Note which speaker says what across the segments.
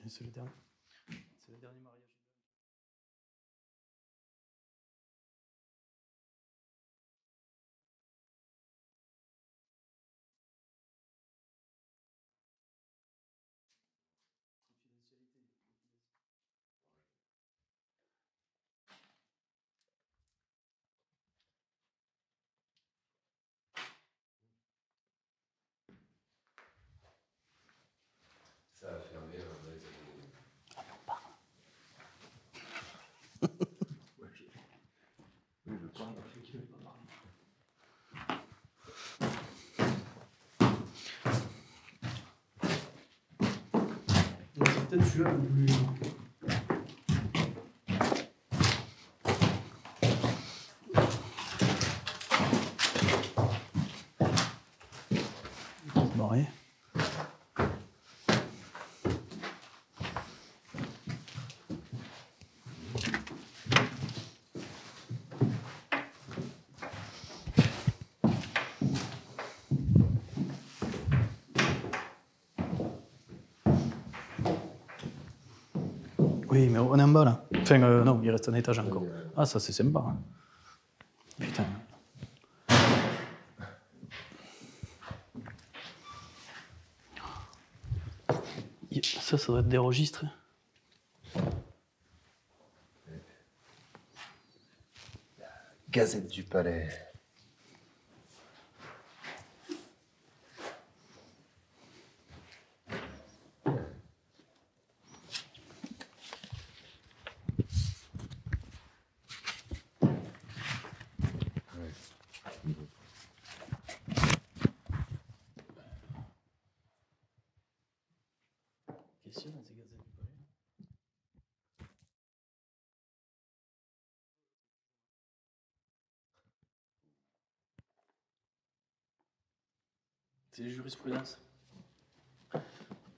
Speaker 1: C'est le dernier. C'est le dernier mariage.
Speaker 2: Ça a fermé dans les années.
Speaker 1: Ah non, pas.
Speaker 2: Ouais, oui, je parle.
Speaker 1: C'est peut-être celui-là le plus. Barré. Oui, mais on est en bas là. Enfin, non, il reste un étage encore. Ah, ça c'est sympa. Putain. Ça doit être des registres.
Speaker 2: Gazette du Palais.
Speaker 1: Qu'est-ce qu'il y a dans ces gazettes du palais? C'est jurisprudence.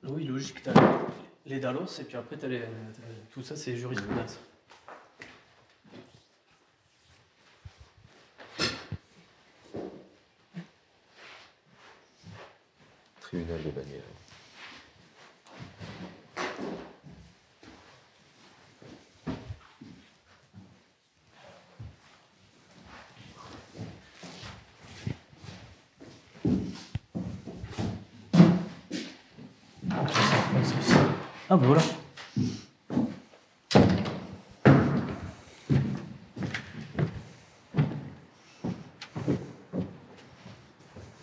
Speaker 1: Oui, logique, t'as les Dalos et puis après tout ça c'est jurisprudence.
Speaker 2: Tribunal de Bagnères.
Speaker 1: Ah ben voilà.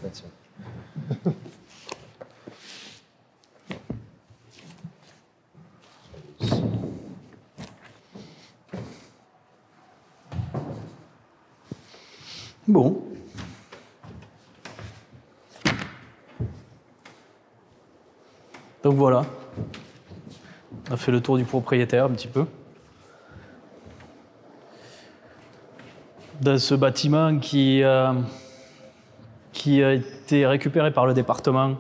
Speaker 2: Ah, tiens.
Speaker 1: Bon. Donc voilà. On a fait le tour du propriétaire un petit peu. Dans ce bâtiment qui a été récupéré par le département.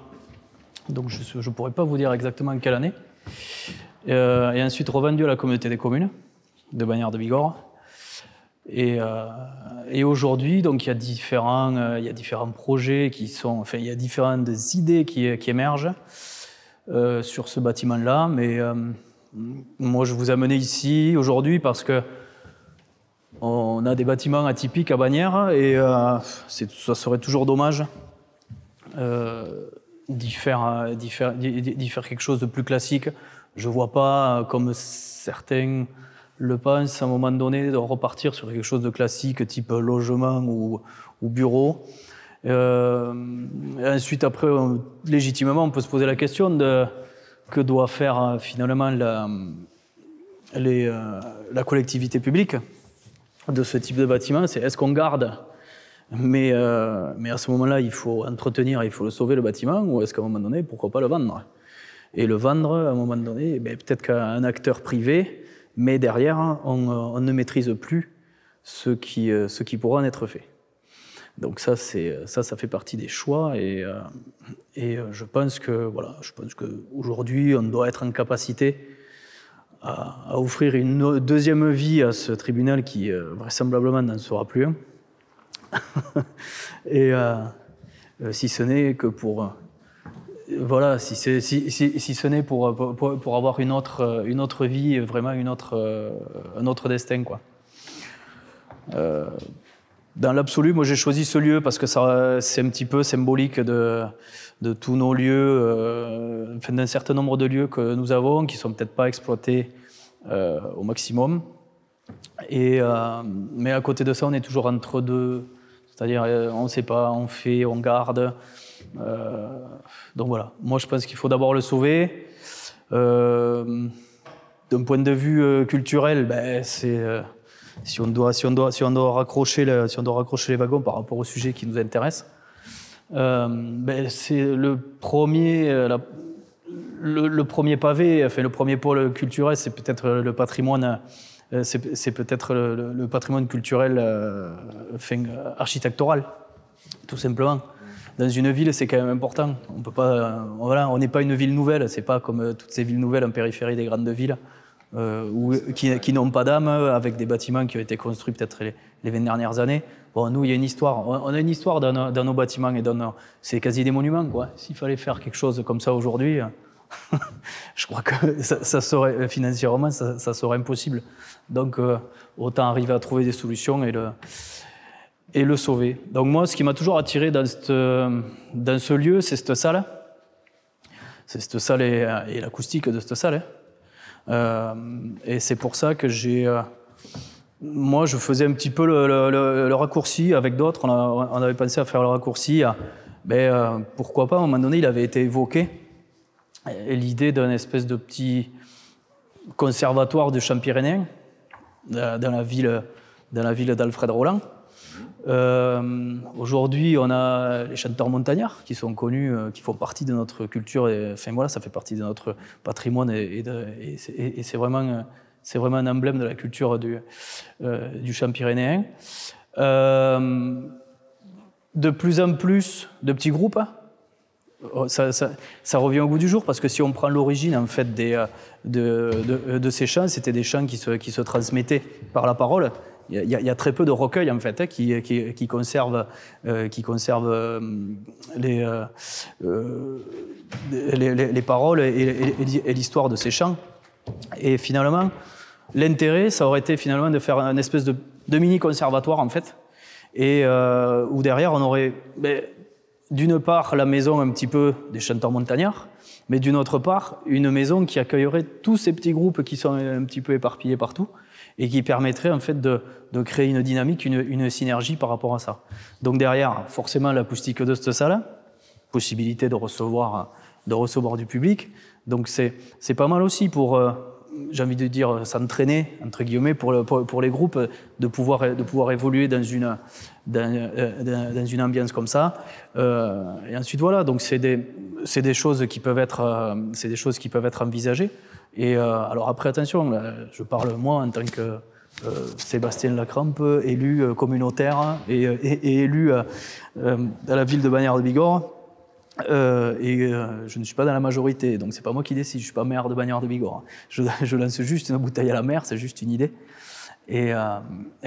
Speaker 1: Donc je ne pourrais pas vous dire exactement quelle année. Et ensuite revendu à la communauté des communes de Bagnères de Bigorre. Et aujourd'hui, donc il y a différents projets qui sont, enfin il y a différentes idées qui émergent sur ce bâtiment-là. Mais moi, je vous ai amené ici aujourd'hui parce que on a des bâtiments atypiques à Bagnères et ça serait toujours dommage d'y faire quelque chose de plus classique. Je ne vois pas, comme certains le pensent, à un moment donné, de repartir sur quelque chose de classique, type logement ou bureau. Ensuite, après, légitimement, on peut se poser la question de que doit faire finalement la collectivité publique de ce type de bâtiment. C'est est-ce qu'on garde mais à ce moment-là, il faut entretenir, il faut le sauver, le bâtiment, ou est-ce qu'à un moment donné, pourquoi pas le vendre? Et le vendre, à un moment donné, peut-être qu'à un acteur privé, mais derrière, on ne maîtrise plus ce qui pourra en être fait. Donc ça fait partie des choix, et je pense qu'aujourd'hui, on doit être en capacité à offrir une deuxième vie à ce tribunal qui vraisemblablement n'en sera plus un. Et si ce n'est que pour voilà, si ce n'est pour avoir une autre vie, vraiment un autre destin, quoi. Dans l'absolu, moi j'ai choisi ce lieu parce que c'est un petit peu symbolique de tous nos lieux, enfin, d'un certain nombre de lieux que nous avons, qui ne sont peut-être pas exploités au maximum. Mais à côté de ça, on est toujours entre deux, c'est-à-dire on ne sait pas, on fait, on garde. Donc voilà, moi je pense qu'il faut d'abord le sauver. D'un point de vue culturel, ben, si on doit raccrocher les wagons par rapport au sujet qui nous intéresse, ben, c'est le premier pavé, enfin le premier pôle culturel, c'est peut-être le patrimoine. C'est peut-être le patrimoine culturel architectural, tout simplement. Dans une ville, c'est quand même important. On peut pas, voilà, on n'est pas une ville nouvelle. C'est pas comme toutes ces villes nouvelles en périphérie des grandes villes, qui n'ont pas d'âme, avec des bâtiments qui ont été construits peut-être les 20 dernières années. Bon, nous, il y a une histoire. On a une histoire dans nos bâtiments et c'est quasi des monuments, quoi. S'il fallait faire quelque chose comme ça aujourd'hui, je crois que ça serait financièrement, ça serait impossible. Donc, autant arriver à trouver des solutions et le sauver. Donc moi, ce qui m'a toujours attiré dans ce lieu, c'est cette salle. C'est cette salle et l'acoustique de cette salle. Et c'est pour ça que moi, je faisais un petit peu le raccourci avec d'autres. On avait pensé à faire le raccourci. Pourquoi pas, à un moment donné, il avait été évoqué l'idée d'un espèce de petit conservatoire du Champ-Pyrénéen dans la ville d'Alfred Roland. Aujourd'hui, on a les chanteurs montagnards qui sont connus, qui font partie de notre culture. Enfin voilà, ça fait partie de notre patrimoine et c'est vraiment un emblème de la culture du Champ-Pyrénéen. De plus en plus de petits groupes. Ça revient au goût du jour parce que si on prend l'origine en fait de ces chants, c'était des chants qui se transmettaient par la parole. Il y a très peu de recueils en fait qui conservent les paroles et l'histoire de ces chants. Et finalement, l'intérêt, ça aurait été finalement de faire une espèce de mini conservatoire en fait, et où derrière on aurait d'une part la maison un petit peu des chanteurs montagnards, mais d'une autre part une maison qui accueillerait tous ces petits groupes qui sont un petit peu éparpillés partout et qui permettrait en fait de créer une dynamique, une synergie par rapport à ça. Donc derrière, forcément l'acoustique de cette salle, possibilité de recevoir du public. Donc c'est pas mal aussi pour, j'ai envie de dire, s'entraîner entre guillemets pour les groupes de pouvoir évoluer dans une ambiance comme ça. Et ensuite voilà, donc c'est des choses qui peuvent être envisagées. Et alors après attention, là, je parle moi en tant que Sébastien Lacrampe, élu communautaire et élu à la ville de Bagnères de Bigorre. Je ne suis pas dans la majorité, donc c'est pas moi qui décide, je suis pas maire de Bagnères de Bigorre. Je lance juste une bouteille à la mer, c'est juste une idée. Et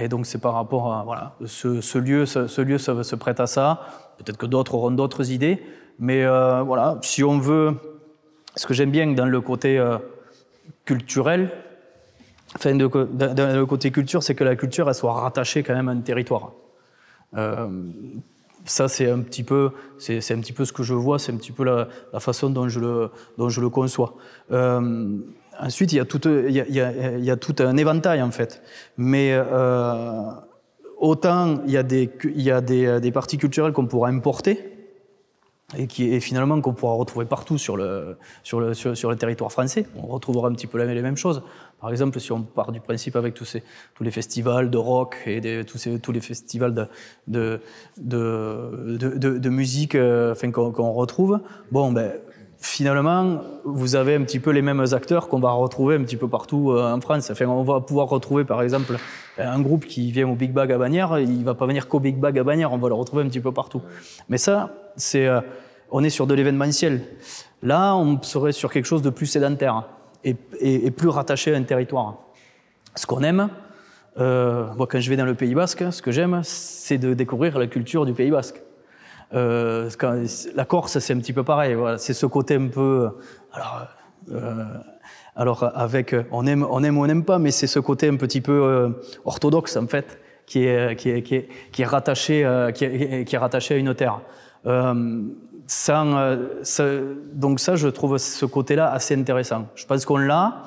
Speaker 1: donc c'est par rapport à voilà, ce lieu se prête à ça. Peut-être que d'autres auront d'autres idées, mais voilà, si on veut, ce que j'aime bien dans le côté culturel, enfin dans le côté culture, c'est que la culture elle soit rattachée quand même à un territoire. Ça c'est un petit peu ce que je vois, c'est un petit peu la façon dont je le conçois. Ensuite il y a tout un éventail en fait, mais autant il y a des parties culturelles qu'on pourra importer et finalement qu'on pourra retrouver partout sur le territoire français. On retrouvera un petit peu les mêmes choses. Par exemple, si on part du principe avec tous les festivals de rock et tous les festivals de musique qu'on retrouve, finalement, vous avez un petit peu les mêmes acteurs qu'on va retrouver un petit peu partout en France. Enfin, on va pouvoir retrouver, par exemple, un groupe qui vient au Big Bag à Bagnères, il ne va pas venir qu'au Big Bag à Bagnères, on va le retrouver un petit peu partout. Mais ça, on est sur de l'événementiel. Là, on serait sur quelque chose de plus sédentaire et plus rattaché à un territoire. Ce qu'on aime, moi, quand je vais dans le Pays Basque, ce que j'aime, c'est de découvrir la culture du Pays Basque. La Corse, c'est un petit peu pareil. Voilà. C'est ce côté un peu... Alors avec, on aime ou on n'aime pas, mais c'est ce côté un petit peu orthodoxe, en fait, qui est rattaché à une terre. Donc ça, je trouve ce côté-là assez intéressant. Je pense qu'on a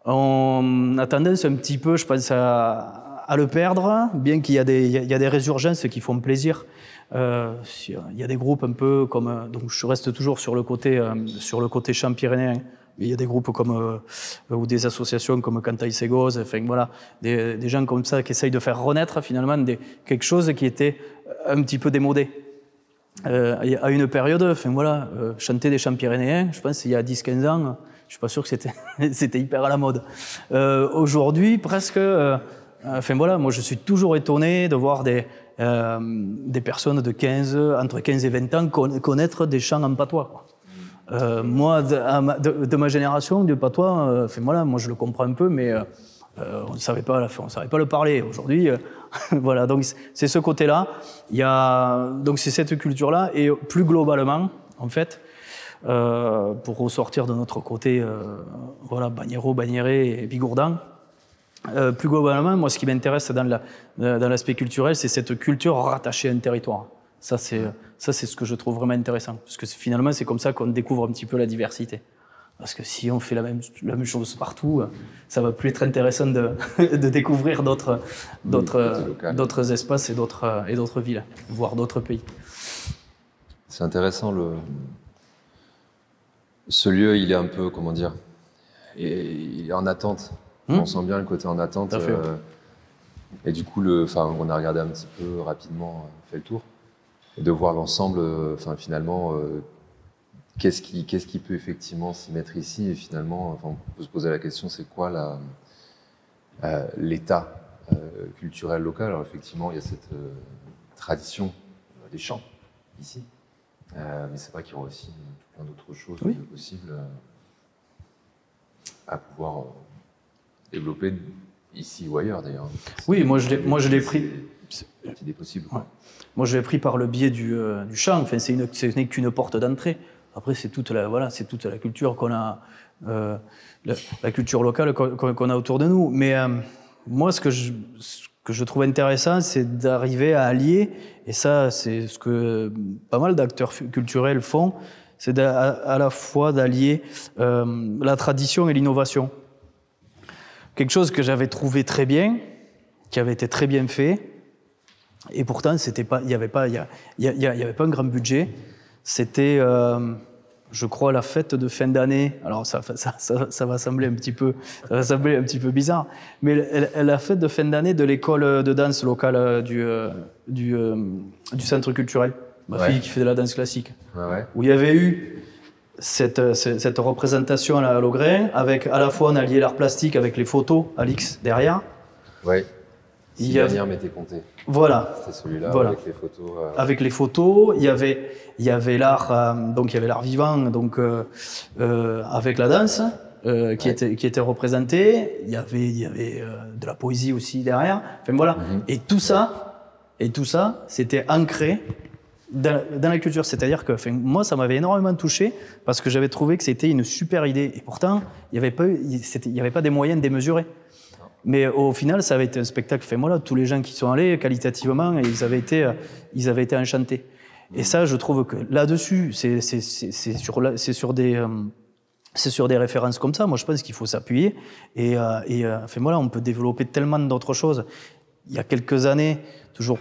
Speaker 1: tendance un petit peu, je pense, à le perdre, bien qu'il y a des résurgences qui font plaisir. Il y a des groupes un peu comme, donc je reste toujours sur le côté champ-pyrénéen. Il y a des groupes ou des associations comme Cantaï Segoz, enfin voilà, des gens comme ça qui essayent de faire renaître finalement quelque chose qui était un petit peu démodé. À une période, enfin voilà, chanter des chants pyrénéens, je pense il y a 10-15 ans, je suis pas sûr que c'était hyper à la mode. Aujourd'hui, presque, enfin voilà, moi je suis toujours étonné de voir des personnes entre 15 et 20 ans connaître des chants en patois, quoi. Moi, de ma génération, du patois, enfin voilà, moi je le comprends un peu, mais on ne savait pas le parler. Aujourd'hui, voilà, donc c'est ce côté-là. Donc c'est cette culture-là, et plus globalement, en fait, pour ressortir de notre côté, voilà, Bagnero, Bagnéré et Bigourdan. Plus globalement, moi, ce qui m'intéresse dans l'aspect culturel, c'est cette culture rattachée à un territoire. Ça, c'est ce que je trouve vraiment intéressant. Parce que finalement, c'est comme ça qu'on découvre un petit peu la diversité. Parce que si on fait la même chose partout, ça va plus être intéressant de découvrir d'autres espaces et d'autres villes, voire d'autres pays.
Speaker 2: C'est intéressant. Ce lieu, il est un peu, comment dire, il est en attente. On sent bien le côté en attente. Et du coup, on a regardé un petit peu rapidement, fait le tour. Et de voir l'ensemble, finalement, qu'est-ce qui peut effectivement s'y mettre ici. Et finalement, on peut se poser la question, c'est quoi l'état culturel local. Alors effectivement, il y a cette tradition des chants ici. Mais c'est vrai qu'il y aura aussi plein d'autres choses possibles à pouvoir développer ici ou ailleurs d'ailleurs.
Speaker 1: Oui, moi je l'ai pris.
Speaker 2: C'est idée possible.
Speaker 1: Ouais. Moi je l'ai pris par le biais du chant. Enfin, ce n'est qu'une porte d'entrée. Après, c'est toute la culture qu'on a, la culture locale qu'on a autour de nous. Mais moi, ce que je trouve intéressant, c'est d'arriver à allier, et ça, c'est ce que pas mal d'acteurs culturels font, c'est à la fois d'allier la tradition et l'innovation. Quelque chose que j'avais trouvé très bien, qui avait été très bien fait, et pourtant, il n'y avait pas un grand budget. C'était, je crois, la fête de fin d'année. Alors ça va sembler un petit peu bizarre, mais la fête de fin d'année de l'école de danse locale du centre culturel. Ma fille qui fait de la danse classique, où il y avait eu cette représentation à l'Augrain, avec à la fois on a lié l'art plastique avec les photos, Alix derrière.
Speaker 2: Ouais. Si Dernière m'était compté.
Speaker 1: Voilà.
Speaker 2: C'était celui-là,
Speaker 1: voilà.
Speaker 2: avec les photos.
Speaker 1: Avec les photos, il y avait l'art, donc il y avait l'art vivant, donc avec la danse qui était représentée. Il y avait de la poésie aussi derrière. Enfin voilà. Et tout ça, c'était ancré dans la culture. C'est-à-dire que, moi, ça m'avait énormément touché parce que j'avais trouvé que c'était une super idée. Et pourtant, il n'y avait pas des moyens démesurés. Mais au final, ça avait été un spectacle. Enfin, voilà, tous les gens qui sont allés qualitativement, ils avaient été enchantés. Et ça, je trouve que là-dessus, c'est sur des références comme ça. Moi, je pense qu'il faut s'appuyer. Et enfin, voilà, on peut développer tellement d'autres choses. Il y a quelques années, toujours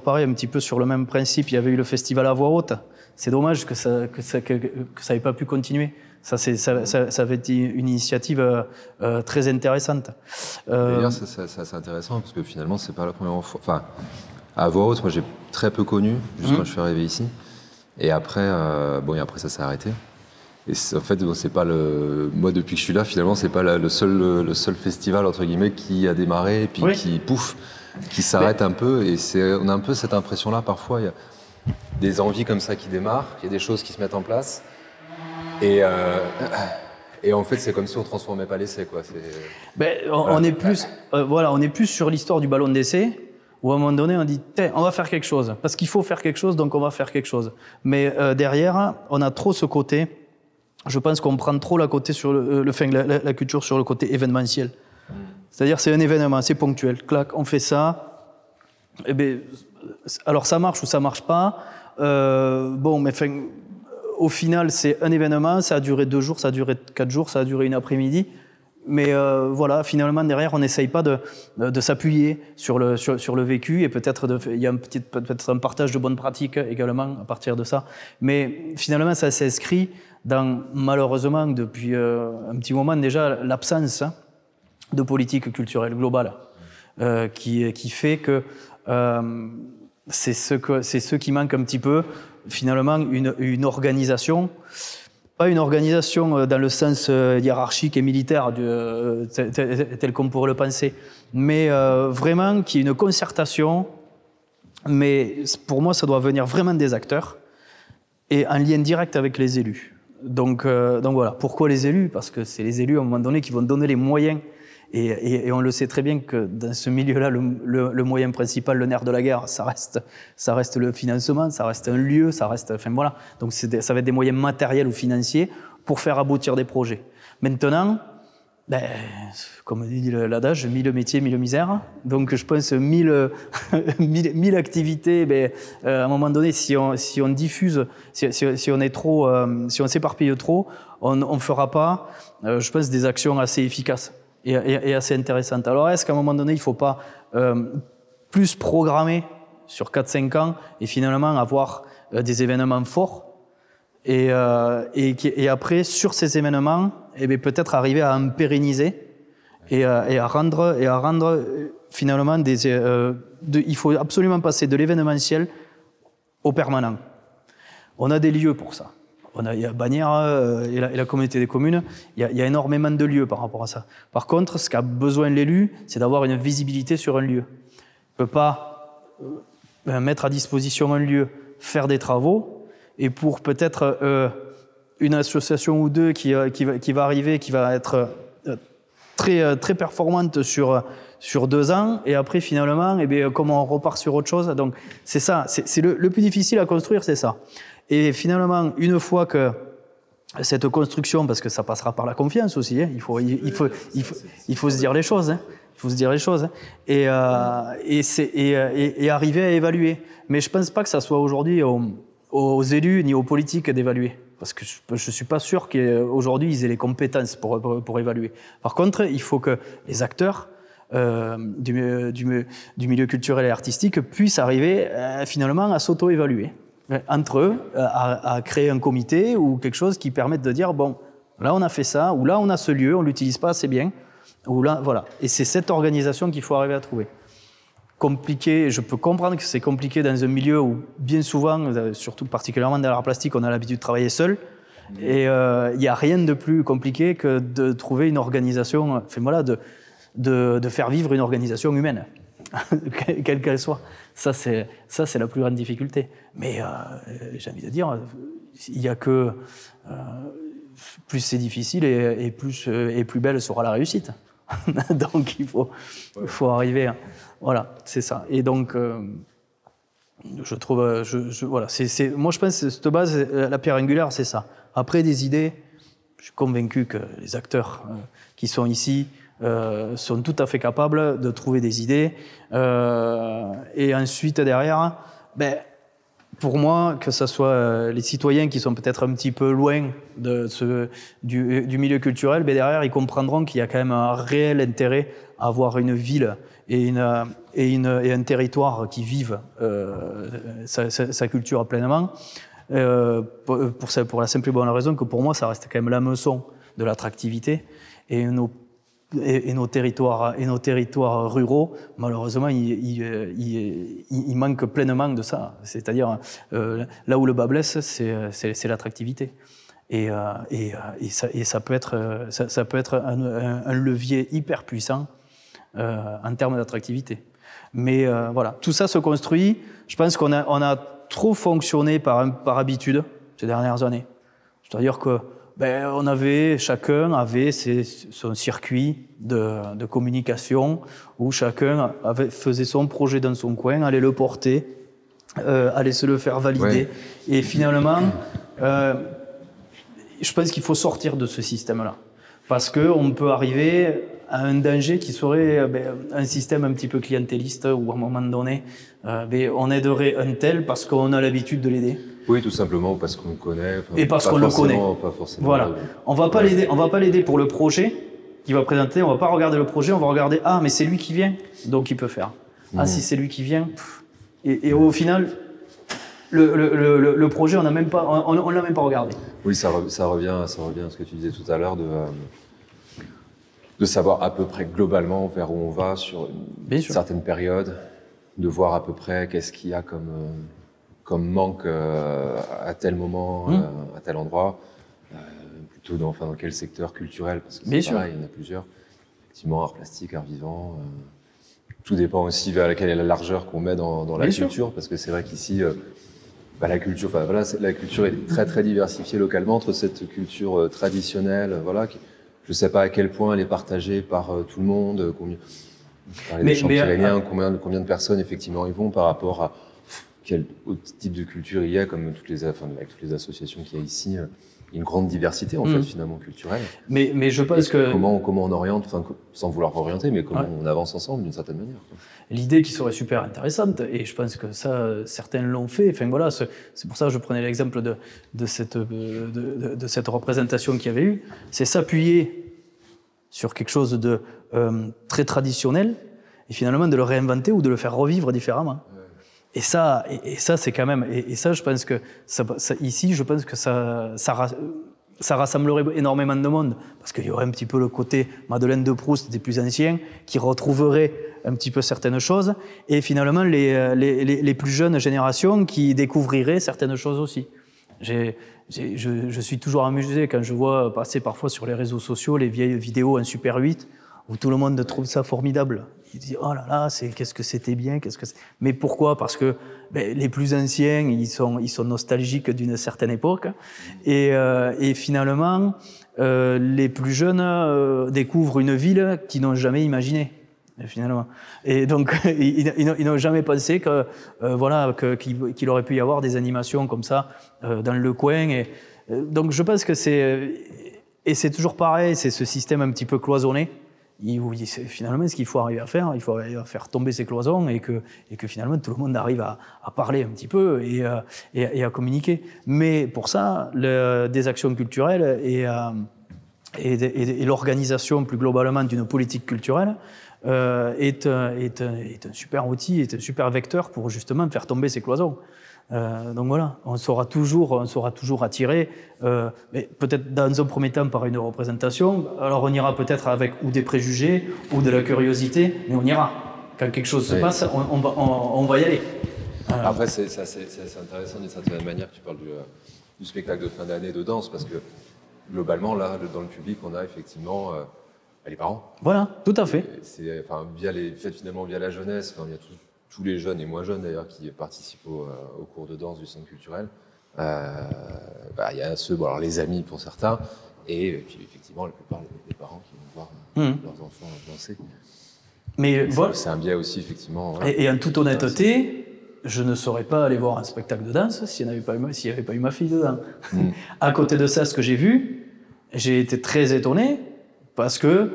Speaker 1: pareil, un petit peu sur le même principe, il y avait eu le festival à voix haute. C'est dommage que ça n'ait pas pu continuer. Ça avait été une initiative très intéressante.
Speaker 2: D'ailleurs, c'est intéressant parce que finalement, c'est pas la première fois. Enfin, à voix haute, moi, j'ai très peu connu juste quand je suis arrivé ici. Et après, et après, ça s'est arrêté. Et en fait, c'est pas moi, depuis que je suis là, finalement, c'est pas le seul festival entre guillemets qui a démarré et puis qui s'arrête un peu. Et on a un peu cette impression-là parfois. Il y a des envies comme ça qui démarrent. Il y a des choses qui se mettent en place. Et en fait, c'est comme si on transformait pas l'essai, quoi.
Speaker 1: On est plus sur l'histoire du ballon d'essai. où à un moment donné, on dit « on va faire quelque chose », parce qu'il faut faire quelque chose, donc on va faire quelque chose. Mais derrière, on a trop ce côté, je pense qu'on prend trop la culture sur le côté événementiel. C'est-à-dire c'est un événement, c'est ponctuel, clac, on fait ça, et bien, alors ça marche ou ça marche pas, bon, mais au final, c'est un événement, ça a duré 2 jours, ça a duré 4 jours, ça a duré une après-midi. Mais voilà, finalement, derrière, on n'essaye pas de s'appuyer sur le vécu et peut-être il y a peut-être un partage de bonnes pratiques également à partir de ça. Mais finalement, ça s'inscrit dans, malheureusement, depuis un petit moment déjà, l'absence de politique culturelle globale qui fait que c'est ce qui manque un petit peu, finalement, une organisation. Pas une organisation dans le sens hiérarchique et militaire tel qu'on pourrait le penser, mais vraiment qu'il y ait une concertation, mais pour moi ça doit venir vraiment des acteurs et en lien direct avec les élus. Donc voilà, pourquoi les élus? Parce que c'est les élus à un moment donné qui vont donner les moyens. Et on le sait très bien que dans ce milieu-là, le moyen principal, le nerf de la guerre, ça reste le financement, ça reste un lieu, ça reste, enfin voilà. Donc ça va être des moyens matériels ou financiers pour faire aboutir des projets. Maintenant, comme dit l'adage, 1000 métiers, 1000 misères. Donc je pense 1000 activités. À un moment donné, si on diffuse, si on est trop, si on s'éparpille trop, on fera pas, je pense, des actions assez efficaces. Et assez intéressante. Alors, est-ce qu'à un moment donné, il ne faut pas plus programmer sur 4-5 ans et finalement avoir des événements forts et après, sur ces événements, peut-être arriver à en pérenniser et à rendre finalement il faut absolument passer de l'événementiel au permanent. On a des lieux pour ça. Il y a Bagnères et la communauté des communes, il y a énormément de lieux par rapport à ça. Par contre, ce qu'a besoin l'élu, c'est d'avoir une visibilité sur un lieu. Il ne peut pas mettre à disposition un lieu, faire des travaux, et pour peut-être une association ou deux qui va arriver, qui va être très performante sur 2 ans, et après finalement, comme on repart sur autre chose. Donc c'est ça, c'est le plus difficile à construire, c'est ça. Et finalement, une fois que cette construction, parce que ça passera par la confiance aussi, hein, il faut se dire les choses, hein, il faut se dire les choses, hein, et arriver à évaluer. Mais je pense pas que ça soit aujourd'hui aux élus ni aux politiques d'évaluer, parce que je suis pas sûr qu'aujourd'hui ils aient les compétences pour évaluer. Par contre, il faut que les acteurs du milieu culturel et artistique puissent arriver finalement à s'auto-évaluer entre eux, à créer un comité ou quelque chose qui permette de dire bon, là on a fait ça, ou là on a ce lieu, on l'utilise pas assez bien, ou là voilà. Et c'est cette organisation qu'il faut arriver à trouver. Compliqué, je peux comprendre que c'est compliqué dans un milieu où bien souvent, surtout particulièrement dans l'art plastique, on a l'habitude de travailler seul. Et il n'y a rien de plus compliqué que de trouver une organisation, enfin voilà, de faire vivre une organisation humaine, quelle qu'elle soit. Ça, c'est la plus grande difficulté. Mais j'ai envie de dire, il n'y a que plus c'est difficile et plus belle sera la réussite. Donc il faut arriver. Voilà, c'est ça. Et donc, je trouve, voilà, moi je pense que cette base, la pierre angulaire, c'est ça. Après des idées, je suis convaincu que les acteurs qui sont ici sont tout à fait capables de trouver des idées. Et ensuite, derrière, pour moi, que ce soit les citoyens qui sont peut-être un petit peu loin du milieu culturel, derrière, ils comprendront qu'il y a quand même un réel intérêt à avoir une ville et un territoire qui vive sa culture pleinement. Pour la simple et bonne raison que pour moi, ça reste quand même la meçon de l'attractivité. Et nos territoires ruraux, malheureusement, ils manquent pleinement de ça. C'est-à-dire, là où le bas blesse, c'est l'attractivité. Et ça peut être un levier hyper puissant en termes d'attractivité. Mais voilà, tout ça se construit. Je pense qu'on a trop fonctionné par habitude ces dernières années. C'est-à-dire que chacun avait son circuit de communication où chacun faisait son projet dans son coin, allait le porter, allait se le faire valider. Ouais. Et finalement, je pense qu'il faut sortir de ce système-là. Parce qu'on peut arriver à un danger qui serait un système un petit peu clientéliste où à un moment donné, on aiderait un tel parce qu'on a l'habitude de l'aider.
Speaker 2: Oui, tout simplement parce qu'on le connaît.
Speaker 1: Et parce qu'on le connaît.
Speaker 2: Pas forcément.
Speaker 1: Voilà. On va pas l'aider pour le projet qu'il va présenter. On va pas regarder le projet. On va regarder mais c'est lui qui vient, donc il peut faire. Si c'est lui qui vient. Et au final, le projet, on l'a même pas regardé.
Speaker 2: Oui, ça revient à ce que tu disais tout à l'heure de savoir à peu près globalement vers où on va sur une certaine période, de voir à peu près qu'est-ce qu'il y a comme manque à tel moment, à tel endroit, plutôt dans quel secteur culturel, parce que c'est pareil, il y en a plusieurs. Effectivement, art plastique, art vivant. Tout dépend aussi vers quelle est la largeur qu'on met dans la culture, parce que c'est vrai qu'ici, la culture est très très diversifiée localement entre cette culture traditionnelle, je ne sais pas à quel point elle est partagée par tout le monde, combien de personnes effectivement y vont par rapport à quel autre type de culture il y a, comme avec toutes les associations qu'il y a ici, une grande diversité en fait finalement culturelle.
Speaker 1: Mais je pense que
Speaker 2: comment on oriente, sans vouloir orienter, mais comment on avance ensemble d'une certaine manière.
Speaker 1: L'idée qui serait super intéressante, et je pense que ça certains l'ont fait. Enfin voilà, c'est pour ça que je prenais l'exemple de cette représentation qu'il y avait eu, c'est s'appuyer sur quelque chose de très traditionnel et finalement de le réinventer ou de le faire revivre différemment. Et ça c'est quand même, et ça je pense que ici je pense que ça rassemblerait énormément de monde, parce qu'il y aurait un petit peu le côté Madeleine de Proust des plus anciens qui retrouverait un petit peu certaines choses, et finalement les plus jeunes générations qui découvriraient certaines choses aussi. Je suis toujours amusé quand je vois passer parfois sur les réseaux sociaux les vieilles vidéos en Super 8 où tout le monde trouve ça formidable. Il dit oh là là, qu'est-ce que c'était bien, Mais pourquoi ? Parce que les plus anciens, ils sont nostalgiques d'une certaine époque, et finalement les plus jeunes découvrent une ville qu'ils n'ont jamais imaginée. Finalement. Et donc, ils n'ont jamais pensé qu'il aurait pu y avoir des animations comme ça dans le coin. Donc, je pense que c'est toujours pareil, c'est ce système un petit peu cloisonné. Finalement, ce qu'il faut arriver à faire, il faut arriver à faire tomber ces cloisons et que finalement tout le monde arrive à parler un petit peu et à communiquer. Mais pour ça, des actions culturelles et l'organisation plus globalement d'une politique culturelle est un super outil, est un super vecteur pour justement faire tomber ces cloisons. Donc voilà, on sera toujours attiré, mais peut-être dans un premier temps par une représentation. Alors on ira peut-être avec ou des préjugés ou de la curiosité, mais on ira. Quand quelque chose se passe, on va y aller.
Speaker 2: Après, c'est intéressant d'une certaine manière que tu parles du spectacle de fin d'année de danse, parce que globalement, là, dans le public, on a effectivement les parents.
Speaker 1: Voilà, tout à fait.
Speaker 2: Via la jeunesse, il y a tous les jeunes et moins jeunes d'ailleurs qui participent au cours de danse du centre culturel. Il y a les amis pour certains, et puis effectivement la plupart des parents qui vont voir leurs enfants danser.
Speaker 1: Mais
Speaker 2: c'est un biais aussi effectivement. Voilà.
Speaker 1: Et en toute honnêteté, je ne saurais pas aller voir un spectacle de danse s'il n'y avait pas eu ma fille dedans. À côté de ça, ce que j'ai vu, j'ai été très étonné parce que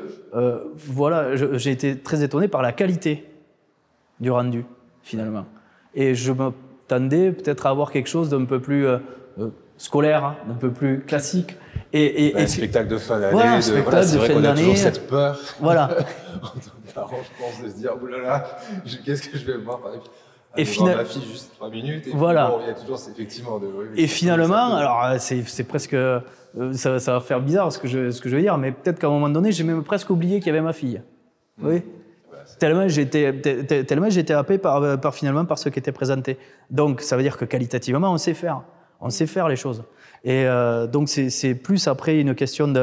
Speaker 1: j'ai été très étonné par la qualité du rendu, finalement. Et je m'attendais peut-être à avoir quelque chose d'un peu plus scolaire, d'un peu plus classique.
Speaker 2: Un spectacle de fin d'année, c'est vrai qu'on a toujours cette peur.
Speaker 1: Voilà.
Speaker 2: En tant que parent, je pense, de se dire, oh là là, qu'est-ce que je vais voir
Speaker 1: et
Speaker 2: finalement, ma fille juste 3 minutes, et
Speaker 1: voilà.
Speaker 2: Il y a toujours effectivement
Speaker 1: et finalement, alors c'est presque, ça va faire bizarre ce que je veux dire, mais peut-être qu'à un moment donné, j'ai même presque oublié qu'il y avait ma fille. Oui. Tellement j'étais happé finalement par ce qui était présenté. Donc ça veut dire que qualitativement on sait faire les choses. Et donc c'est plus après une question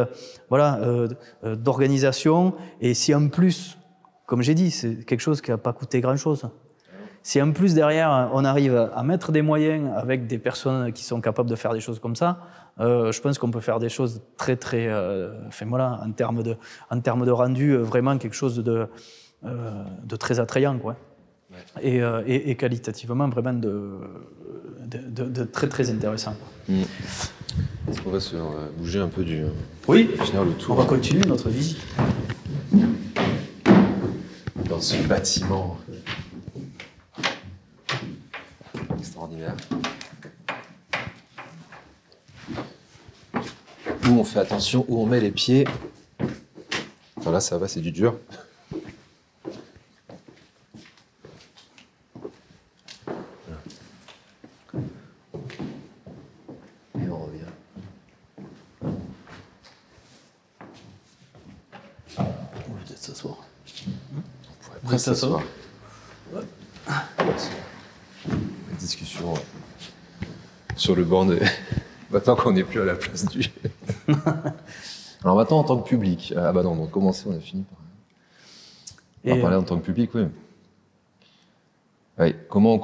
Speaker 1: d'organisation. Et si en plus, comme j'ai dit, c'est quelque chose qui n'a pas coûté grand-chose, Si en plus derrière, on arrive à mettre des moyens avec des personnes qui sont capables de faire des choses comme ça, je pense qu'on peut faire des choses très, très... enfin voilà, en termes de rendu, vraiment quelque chose de très attrayant, quoi. Ouais. Et qualitativement, vraiment de très, très intéressant.
Speaker 2: Est-ce qu'on va se bouger un peu du...
Speaker 1: Oui,
Speaker 2: finir le tour.
Speaker 1: On va continuer notre visite.
Speaker 2: Dans ce bâtiment extraordinaire. Où on fait attention, où on met les pieds. Enfin là, ça va, c'est du dur. Et on revient.
Speaker 1: On va peut-être s'asseoir.
Speaker 2: On pourrait presque s'asseoir.
Speaker 1: Ouais.
Speaker 2: Une discussion sur le banc de... Maintenant qu'on n'est plus à la place du... Alors maintenant, en tant que public... Ah bah non, on a commencé, on a fini par... On va parler en tant que public, oui. Oui, comment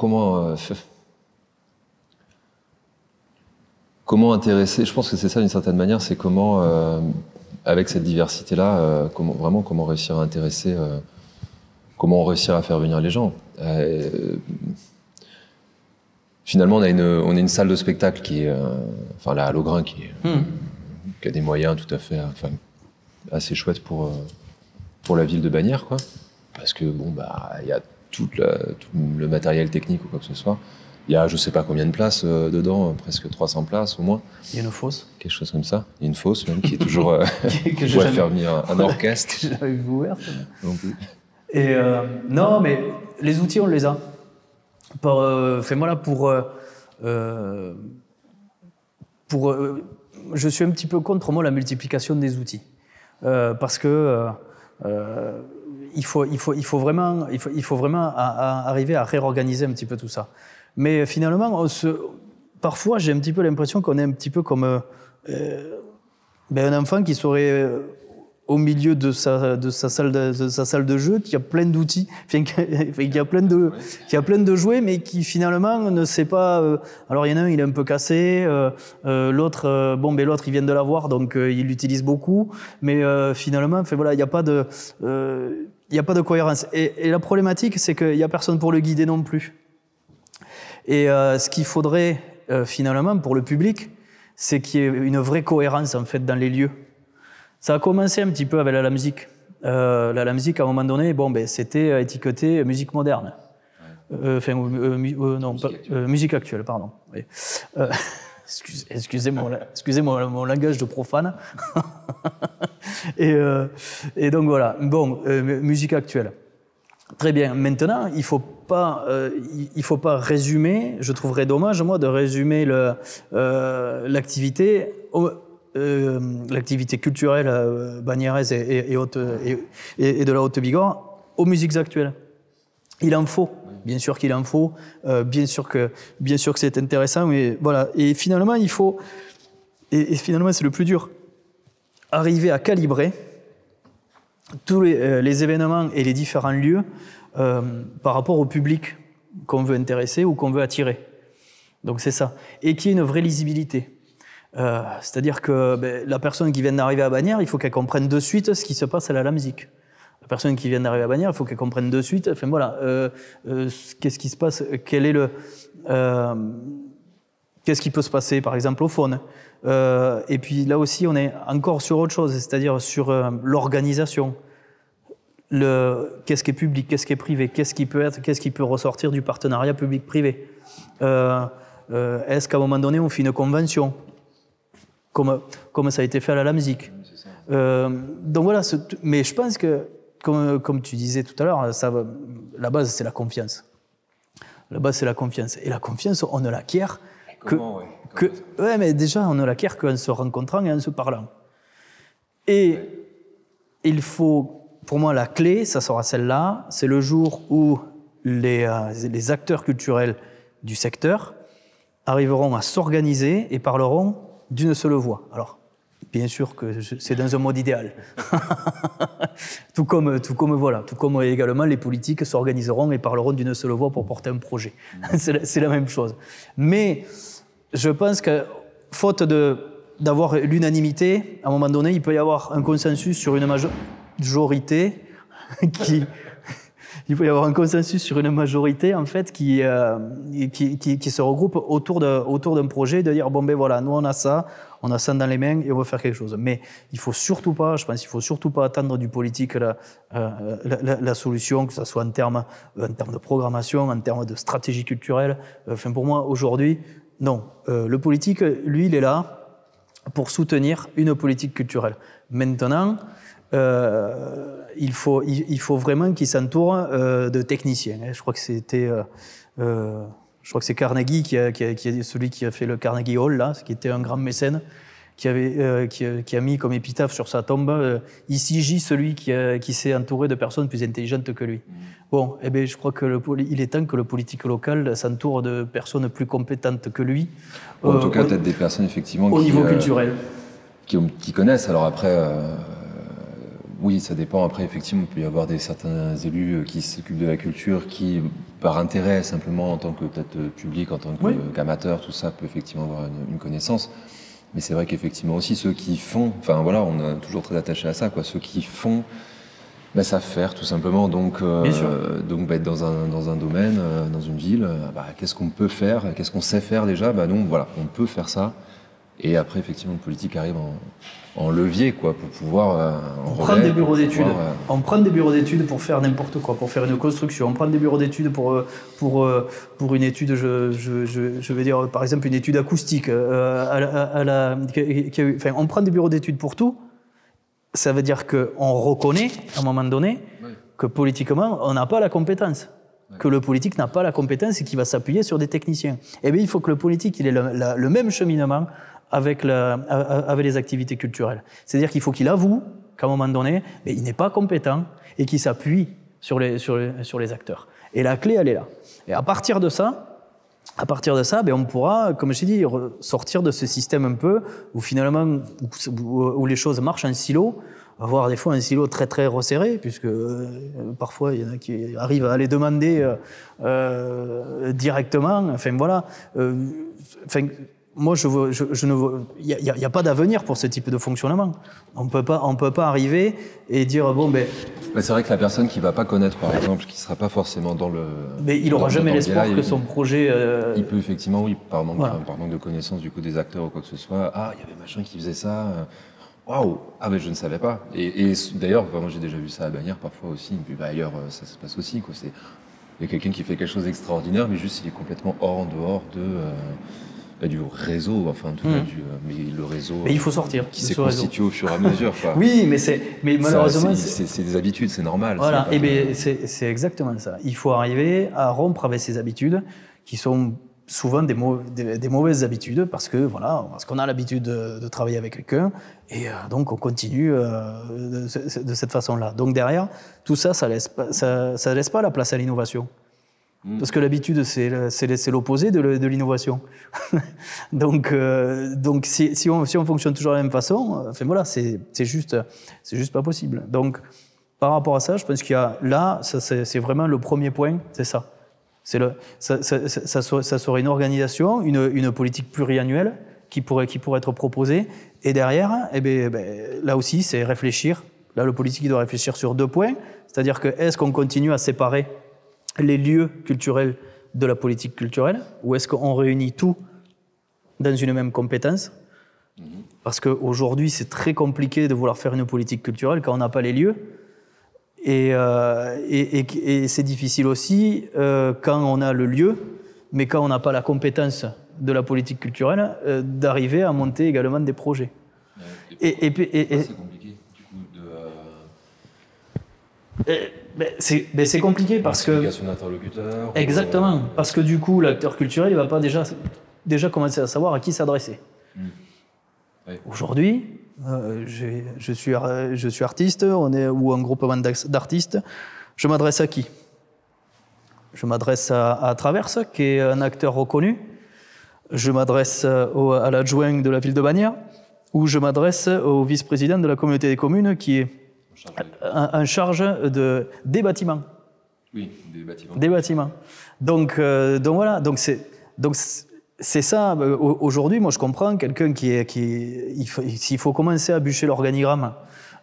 Speaker 2: intéresser... Je pense que c'est ça, d'une certaine manière, c'est comment, avec cette diversité-là, comment réussir à intéresser... comment réussir à faire venir les gens. Finalement, on a une salle de spectacle qui est... enfin, la Halograin, qui a des moyens tout à fait... Enfin, assez chouettes pour la ville de Bagnères, quoi. Parce que, bon, bah, il y a tout le matériel technique ou quoi que ce soit. Il y a, je sais pas combien de places dedans, presque 300 places au moins.
Speaker 1: Il y a une fosse.
Speaker 2: Quelque chose comme ça. Il y a une fosse, même, qui est toujours... que je pourrais faire venir un orchestre.
Speaker 1: Que j'avais vu ouverte.
Speaker 2: Non plus.
Speaker 1: Et non, mais les outils, on les a. Je suis un petit peu contre, moi, la multiplication des outils. Parce que il faut vraiment arriver à réorganiser un petit peu tout ça. Mais finalement, parfois, j'ai un petit peu l'impression qu'on est un petit peu comme un enfant qui serait au milieu de sa salle de jeu, qui a plein d'outils, qui a plein de jouets, mais qui finalement ne sait pas. Alors il y en a un, il est un peu cassé, l'autre, l'autre il vient de l'avoir, donc il l'utilise beaucoup, mais finalement, voilà, il n'y a pas de cohérence. Et la problématique, c'est qu'il n'y a personne pour le guider non plus. Et ce qu'il faudrait finalement pour le public, c'est qu'il y ait une vraie cohérence en fait dans les lieux. Ça a commencé un petit peu avec la musique. La musique, à un moment donné, c'était étiqueté musique moderne. Musique actuelle, pardon. Oui. Excusez-moi mon langage de profane. Et donc voilà. Bon, musique actuelle. Très bien. Maintenant, il faut pas résumer. Je trouverais dommage, moi, de résumer l'activité. L'activité culturelle bagnéraise et de la Haute-Bigorre aux musiques actuelles. Il en faut, bien sûr qu'il en faut, bien sûr que c'est intéressant, mais voilà. Et finalement, il faut, et finalement c'est le plus dur, arriver à calibrer tous les événements et les différents lieux par rapport au public qu'on veut intéresser ou qu'on veut attirer. Donc c'est ça. Et qu'il y ait une vraie lisibilité. C'est-à-dire que la personne qui vient d'arriver à Bagnères, il faut qu'elle comprenne de suite ce qui se passe à la musique. La personne qui vient d'arriver à Bagnères, il faut qu'elle comprenne de suite. Enfin voilà, qu'est-ce qui se passe, qu'est-ce qui peut se passer, par exemple au Faune. Et puis là aussi, on est encore sur autre chose, c'est-à-dire sur l'organisation. Qu'est-ce qui est public, qu'est-ce qui est privé, qu'est-ce qui peut ressortir du partenariat public-privé. Est-ce qu'à un moment donné, on fait une convention comme ça a été fait à la musique. Donc voilà, mais je pense que, comme tu disais tout à l'heure, la base, c'est la confiance. La base, c'est la confiance. Et la confiance, on ne l'acquiert mais déjà, on ne l'acquiert qu'en se rencontrant et en se parlant. Et il faut, pour moi, la clé, ça sera celle-là, c'est le jour où les acteurs culturels du secteur arriveront à s'organiser et parleront d'une seule voix. Alors, bien sûr que c'est dans un monde idéal. tout comme également les politiques s'organiseront et parleront d'une seule voix pour porter un projet. C'est la même chose. Mais je pense que, faute d'avoir l'unanimité, à un moment donné, il peut y avoir un consensus sur une majorité il peut y avoir un consensus sur une majorité en fait qui se regroupe autour d'un projet, de dire bon ben voilà, nous on a ça dans les mains et on veut faire quelque chose. Mais il faut surtout pas attendre du politique la solution, que ce soit en termes de programmation, en termes de stratégie culturelle. Enfin pour moi aujourd'hui, non. Le politique, lui, il est là pour soutenir une politique culturelle. Maintenant, il faut vraiment qu'il s'entoure de techniciens. Je crois que c'est Carnegie celui qui a fait le Carnegie Hall là, qui était un grand mécène, qui a mis comme épitaphe sur sa tombe ici gît celui qui s'est entouré de personnes plus intelligentes que lui. Bon, eh bien, je crois qu'il est temps que le politique local s'entoure de personnes plus compétentes que lui.
Speaker 2: En tout cas, peut-être des personnes effectivement
Speaker 1: au niveau culturel,
Speaker 2: qui connaissent. Alors après. Oui, ça dépend. Après, effectivement, il peut y avoir certains élus qui s'occupent de la culture, qui, par intérêt, simplement, en tant que peut-être public, en tant qu'amateur, tout ça, peut effectivement avoir une connaissance. Mais c'est vrai qu'effectivement aussi, ceux qui font, enfin voilà, on est toujours très attaché à ça, quoi. Ceux qui font, savent faire, tout simplement. Donc être dans un domaine, dans une ville, qu'est-ce qu'on peut faire, qu'est-ce qu'on sait faire déjà? Donc voilà, on peut faire ça. Et après, effectivement, le politique arrive en levier, quoi, pour pouvoir
Speaker 1: on prend des bureaux d'études. On prend des bureaux d'études pour faire n'importe quoi, pour faire une construction. On prend des bureaux d'études pour une étude, je vais dire, par exemple, une étude acoustique. On prend des bureaux d'études pour tout. Ça veut dire qu'on reconnaît, à un moment donné, que politiquement, on n'a pas la compétence. Que le politique n'a pas la compétence et qu'il va s'appuyer sur des techniciens. Eh bien, il faut que le politique il ait le même cheminement avec les activités culturelles. C'est-à-dire qu'il faut qu'il avoue qu'à un moment donné, il n'est pas compétent et qu'il s'appuie sur les acteurs. Et la clé, elle est là. Et à partir de ça, on pourra, comme je t'ai dit, sortir de ce système un peu où finalement, où les choses marchent en silo, avoir des fois un silo très très resserré, puisque parfois il y en a qui arrivent à les demander directement. Enfin voilà. Moi, il n'y a pas d'avenir pour ce type de fonctionnement. On peut pas arriver et dire bon ben.
Speaker 2: C'est vrai que la personne qui va pas connaître, par exemple, qui sera pas forcément dans le.
Speaker 1: Mais il aura jamais l'espoir que son projet.
Speaker 2: Il peut effectivement, oui, par manque de connaissance du coup des acteurs ou quoi que ce soit. Ah, il y avait machin qui faisait ça. Waouh! Ah ben je ne savais pas. Et d'ailleurs, moi j'ai déjà vu ça à Bagnères parfois aussi. Et puis ailleurs, ça se passe aussi, quoi. Il y a quelqu'un qui fait quelque chose d'extraordinaire, mais juste il est complètement en dehors du réseau, enfin en tout cas mais le réseau.
Speaker 1: Mais il faut sortir.
Speaker 2: Qui s'est constitué au fur et à mesure, quoi.
Speaker 1: Oui, mais malheureusement
Speaker 2: c'est des habitudes, c'est normal.
Speaker 1: Voilà, et bien c'est exactement ça. Il faut arriver à rompre avec ces habitudes qui sont souvent des mauvaises habitudes parce qu'on a l'habitude de travailler avec quelqu'un et donc on continue de cette façon-là. Donc derrière, tout ça laisse pas la place à l'innovation. Parce que l'habitude, c'est l'opposé de l'innovation. donc si on fonctionne toujours de la même façon, enfin voilà, c'est juste pas possible. Donc par rapport à ça, je pense qu'il y a là, c'est vraiment le premier point, c'est ça. Ça serait une organisation, une politique pluriannuelle qui pourrait être proposée. Et derrière, là aussi, c'est réfléchir. Là, le politique doit réfléchir sur 2 points. C'est-à-dire que est-ce qu'on continue à séparer les lieux culturels de la politique culturelle ou est-ce qu'on réunit tout dans une même compétence? Parce qu'aujourd'hui, c'est très compliqué de vouloir faire une politique culturelle quand on n'a pas les lieux. Et c'est difficile aussi quand on a le lieu, mais quand on n'a pas la compétence de la politique culturelle, d'arriver à monter également des projets.
Speaker 2: C'est compliqué, du coup,
Speaker 1: c'est compliqué parce que.
Speaker 2: L'explication d'interlocuteur.
Speaker 1: Exactement, parce que du coup, l'acteur culturel, il ne va pas déjà commencer à savoir à qui s'adresser. Oui. Aujourd'hui, je suis artiste, ou un groupement d'artistes. Je m'adresse à qui? Je m'adresse à Traverse, qui est un acteur reconnu. Je m'adresse à l'adjoint de la ville de Bagnères. où je m'adresse au vice-président de la communauté des communes qui est en charge des bâtiments.
Speaker 2: Oui, des bâtiments.
Speaker 1: Des bâtiments. Donc voilà, donc c'est ça. Aujourd'hui, moi je comprends quelqu'un s'il faut commencer à bûcher l'organigramme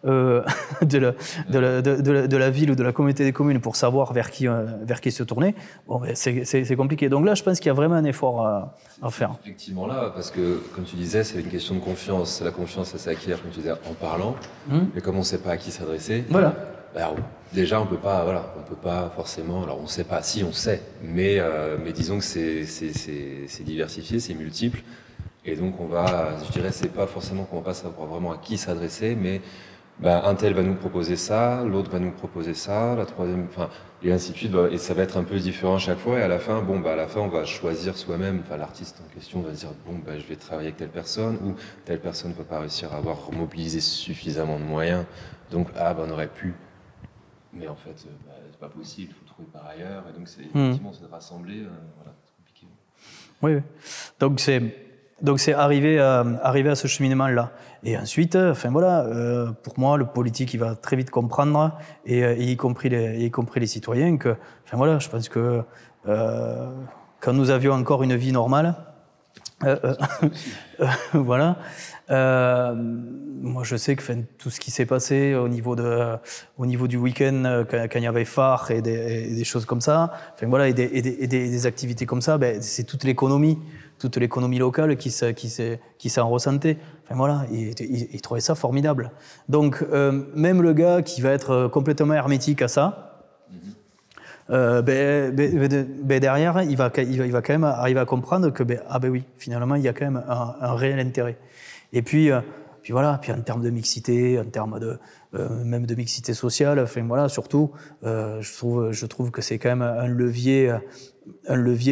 Speaker 1: de la ville ou de la communauté des communes pour savoir vers qui se tourner, bon, c'est compliqué. Donc là, je pense qu'il y a vraiment un effort à faire.
Speaker 2: Effectivement là, parce que, comme tu disais, c'est une question de confiance. La confiance, ça s'acquiert, comme tu disais, en parlant. Mais comme on ne sait pas à qui s'adresser,
Speaker 1: voilà.
Speaker 2: Déjà, on peut pas forcément. Alors, on sait pas. Si, on sait, mais disons que c'est diversifié, c'est multiple, et donc je dirais, c'est pas forcément qu'on va pas savoir vraiment à qui s'adresser, mais un tel va nous proposer ça, l'autre va nous proposer ça, la troisième, et ainsi de suite, et ça va être un peu différent à chaque fois, et à la fin, on va choisir soi-même, l'artiste en question va se dire, je vais travailler avec telle personne, ou telle personne ne peut pas réussir à avoir mobilisé suffisamment de moyens, donc, on aurait pu, mais en fait, c'est pas possible, il faut trouver par ailleurs, et donc effectivement, c'est de rassembler, c'est compliqué.
Speaker 1: Oui. Donc c'est arriver à ce cheminement-là. Et ensuite, pour moi, le politique, il va très vite comprendre, et y compris les citoyens, que, je pense que quand nous avions encore une vie normale, moi je sais que tout ce qui s'est passé au niveau du week-end, quand il y avait phare et des choses comme ça, et des activités comme ça, c'est toute l'économie locale qui s'en ressentait. Il trouvait ça formidable. Donc même le gars qui va être complètement hermétique à ça, derrière, il va quand même arriver à comprendre que oui, finalement, il y a quand même un réel intérêt. Et puis en termes de mixité, en termes même de mixité sociale, surtout, je trouve que c'est quand même un levier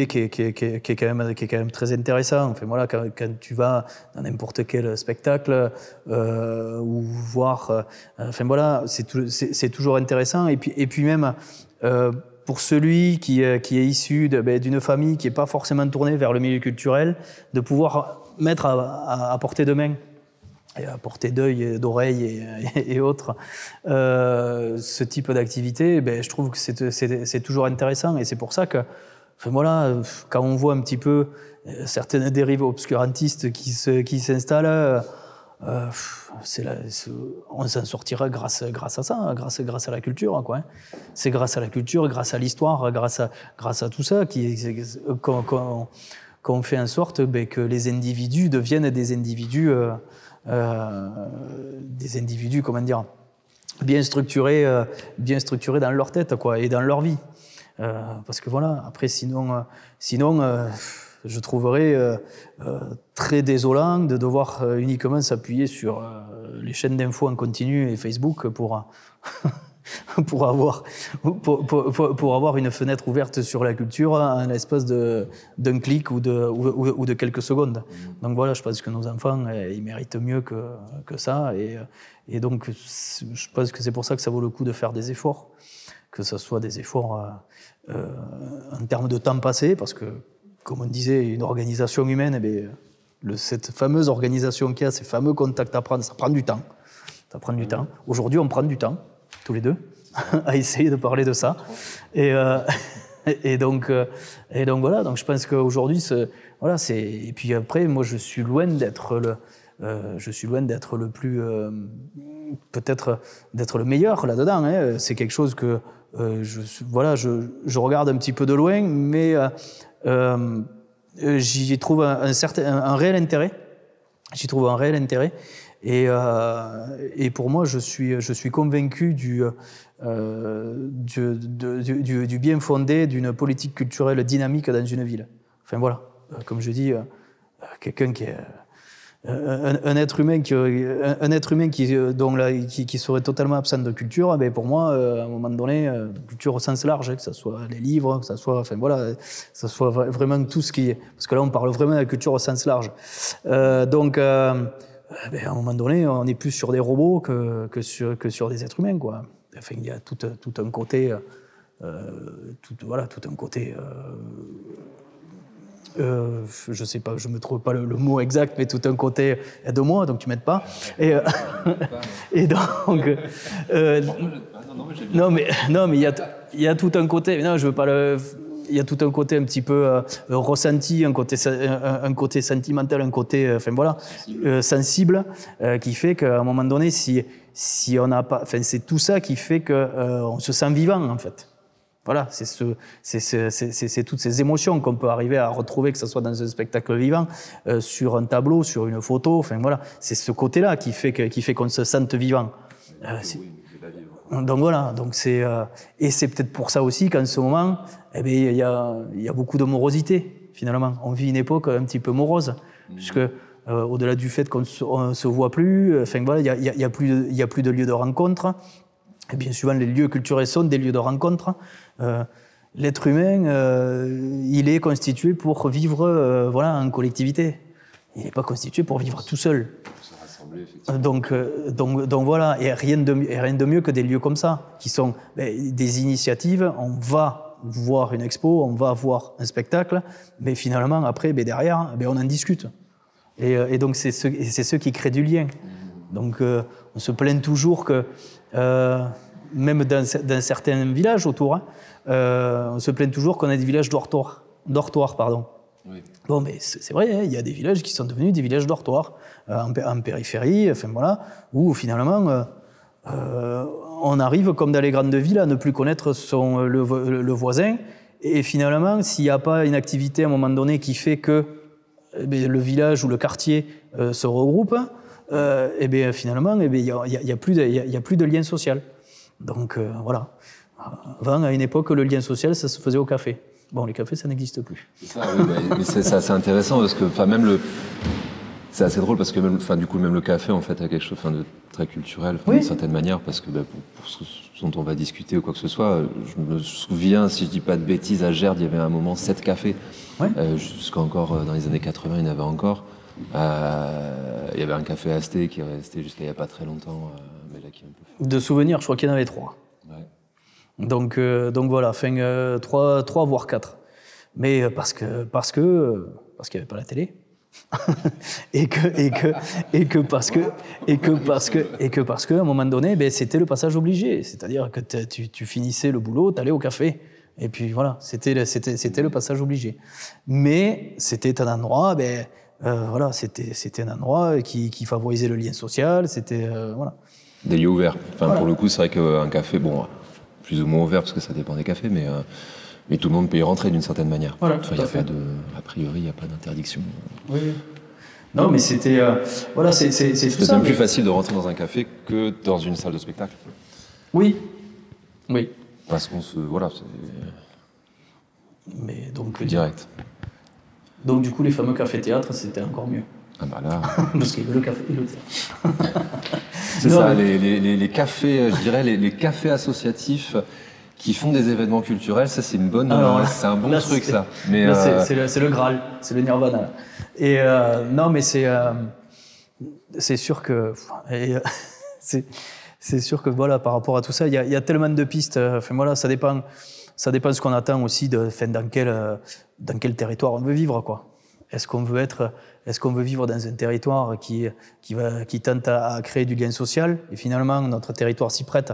Speaker 1: qui est quand même très intéressant. Quand tu vas dans n'importe quel spectacle ou voir, c'est toujours intéressant. Et puis même pour celui qui est issu d'une famille qui n'est pas forcément tournée vers le milieu culturel, de pouvoir mettre à portée de main et à portée d'œil, d'oreille et autres, ce type d'activité, je trouve que c'est toujours intéressant. Et c'est pour ça que, quand on voit un petit peu certaines dérives obscurantistes qui s'installent, on s'en sortira grâce à ça, grâce à la culture, quoi. C'est grâce à la culture, grâce à l'histoire, grâce à tout ça qu'on fait en sorte que les individus deviennent des individus, comment dire, bien structurés dans leur tête, quoi, et dans leur vie. Parce que après, sinon, je trouverais très désolant de devoir uniquement s'appuyer sur les chaînes d'infos en continu et Facebook pour avoir une fenêtre ouverte sur la culture en l'espace d'un clic ou de quelques secondes. Donc je pense que nos enfants, ils méritent mieux que ça, et donc je pense que c'est pour ça que ça vaut le coup de faire des efforts, que ce soit des efforts en termes de temps passé, parce que, comme on disait, une organisation humaine, cette fameuse organisation qui a ces fameux contacts à prendre, ça prend du temps. Aujourd'hui, on prend du temps, tous les deux, à essayer de parler de ça. Et donc voilà. Donc je pense qu'aujourd'hui, et puis après, moi, je suis loin d'être le plus, peut-être d'être le meilleur là-dedans. Hein. C'est quelque chose que je regarde un petit peu de loin, mais j'y trouve un réel intérêt. Et pour moi, je suis convaincu du bien fondé d'une politique culturelle dynamique dans une ville. Comme je dis, quelqu'un qui est un être humain qui serait totalement absent de culture, pour moi, à un moment donné, culture au sens large, que ce soit les livres, que ce soit, ça soit vraiment tout ce qui est, parce que là, on parle vraiment de la culture au sens large. À un moment donné, on est plus sur des robots que sur des êtres humains, quoi. Il y a tout un côté, je sais pas, je me trouve pas le mot exact, mais tout un côté de moi, donc tu m'aides pas. Et donc, non mais il y a tout un côté. Non, je veux pas le. Il y a tout un côté un petit peu ressenti, un côté sentimental, un côté, enfin voilà, sensible, qui fait qu'à un moment donné, si on n'a pas, enfin c'est tout ça qui fait que on se sent vivant en fait. Voilà, c'est toutes ces émotions qu'on peut arriver à retrouver, que ce soit dans un spectacle vivant, sur un tableau, sur une photo, enfin voilà, c'est ce côté-là qui fait qu'on se sente vivant. Donc voilà, et c'est peut-être pour ça aussi qu'en ce moment, eh bien, il y a beaucoup de morosité finalement. On vit une époque un petit peu morose, puisque au-delà du fait qu'on ne se voit plus, enfin voilà, il y a plus de lieux de rencontre. Et bien souvent, les lieux culturels sont des lieux de rencontre. L'être humain, il est constitué pour vivre voilà, en collectivité. Il n'est pas constitué pour vivre tout seul. Donc voilà, et rien de mieux que des lieux comme ça, qui sont des initiatives. On va voir une expo, on va voir un spectacle, mais finalement, après, derrière, on en discute. Et donc, c'est ce qui crée du lien. Donc, on se plaint toujours que, même dans certains villages autour, on se plaint toujours qu'on a des villages dortoirs, pardon. Oui. Bon, mais c'est vrai, il y a des villages qui sont devenus des villages dortoirs en périphérie, enfin voilà, où finalement on arrive comme dans les grandes villes à ne plus connaître le voisin, et finalement s'il n'y a pas une activité à un moment donné qui fait que le village ou le quartier se regroupe, et finalement il y a plus de lien social. Donc voilà. Avant, à une époque, le lien social, ça se faisait au café. Bon, les cafés, ça n'existe plus.
Speaker 2: C'est ça, oui, mais c'est assez intéressant parce que, même c'est assez drôle parce que du coup, même le café, en fait, a quelque chose de très culturel, d'une certaine manière, parce que pour ce dont on va discuter ou quoi que ce soit, je me souviens, si je dis pas de bêtises, à Gerd, il y avait à un moment 7 cafés. Ouais. Jusqu'encore dans les années 80, il y en avait encore. Il y avait un café Asté qui est resté jusqu'à il n'y a pas très longtemps. Mais là, qui est un peu...
Speaker 1: De souvenirs, je crois qu'il y en avait 3. Ouais. Donc voilà, 3 voire 4. Mais parce qu'il n'y avait pas la télé. et que parce que à un moment donné, c'était le passage obligé. C'est-à-dire que tu finissais le boulot, tu allais au café. Et puis voilà, c'était le passage obligé. Mais c'était un endroit, voilà, c'était un endroit qui favorisait le lien social. C'était voilà.
Speaker 2: Des lieux ouverts. Enfin, voilà. Pour le coup, c'est vrai qu'un café, bon, plus ou moins ouvert parce que ça dépend des cafés, mais tout le monde peut y rentrer d'une certaine manière. Voilà, enfin, a priori, il n'y a pas d'interdiction.
Speaker 1: Oui. Non, mais c'était voilà, c'est tout ça.
Speaker 2: C'est même plus facile de rentrer dans un café que dans une salle de spectacle.
Speaker 1: Oui.
Speaker 2: Parce qu'on voilà, c'est.
Speaker 1: Mais donc
Speaker 2: direct.
Speaker 1: Donc du coup, les fameux cafés-théâtres, c'était encore mieux.
Speaker 2: Ah bah là.
Speaker 1: Parce qu'il y avait le café et le théâtre.
Speaker 2: C'est ça, les cafés, je dirais, les cafés associatifs qui font des événements culturels, ça c'est une bonne, c'est un bon truc ça.
Speaker 1: Mais c'est le Graal, c'est le Nirvana. Et non, mais c'est sûr que c'est sûr que voilà, par rapport à tout ça, il y a tellement de pistes. Enfin voilà, ça dépend de ce qu'on attend aussi dans quel territoire on veut vivre, quoi. Est-ce qu'on veut vivre dans un territoire qui tente à créer du lien social, et finalement notre territoire s'y prête.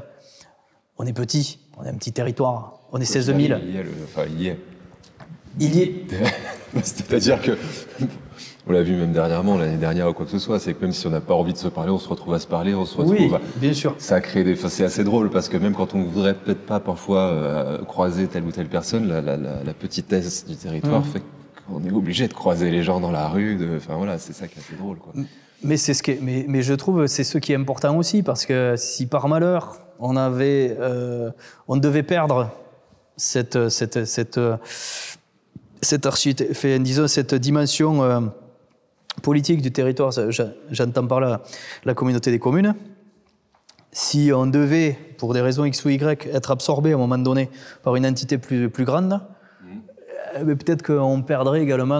Speaker 1: On est petit, on est un petit territoire, on est 16 000.
Speaker 2: Il y est.
Speaker 1: Il y est.
Speaker 2: C'est-à-dire que, on l'a vu même dernièrement, l'année dernière ou quoi que ce soit, c'est que même si on n'a pas envie de se parler, on se retrouve à se parler, on se retrouve...
Speaker 1: Oui, bien sûr.
Speaker 2: Ça crée c'est assez drôle parce que même quand on ne voudrait peut-être pas parfois croiser telle ou telle personne, la petitesse du territoire fait qu'on est obligé de croiser les gens dans la rue. Enfin voilà, c'est ça qui est assez drôle, quoi.
Speaker 1: Mais je trouve c'est ce qui est important aussi, parce que si par malheur on devait perdre cette dimension politique du territoire, j'entends par là la communauté des communes. Si on devait, pour des raisons X ou Y, être absorbé à un moment donné par une entité plus grande, peut-être qu'on perdrait également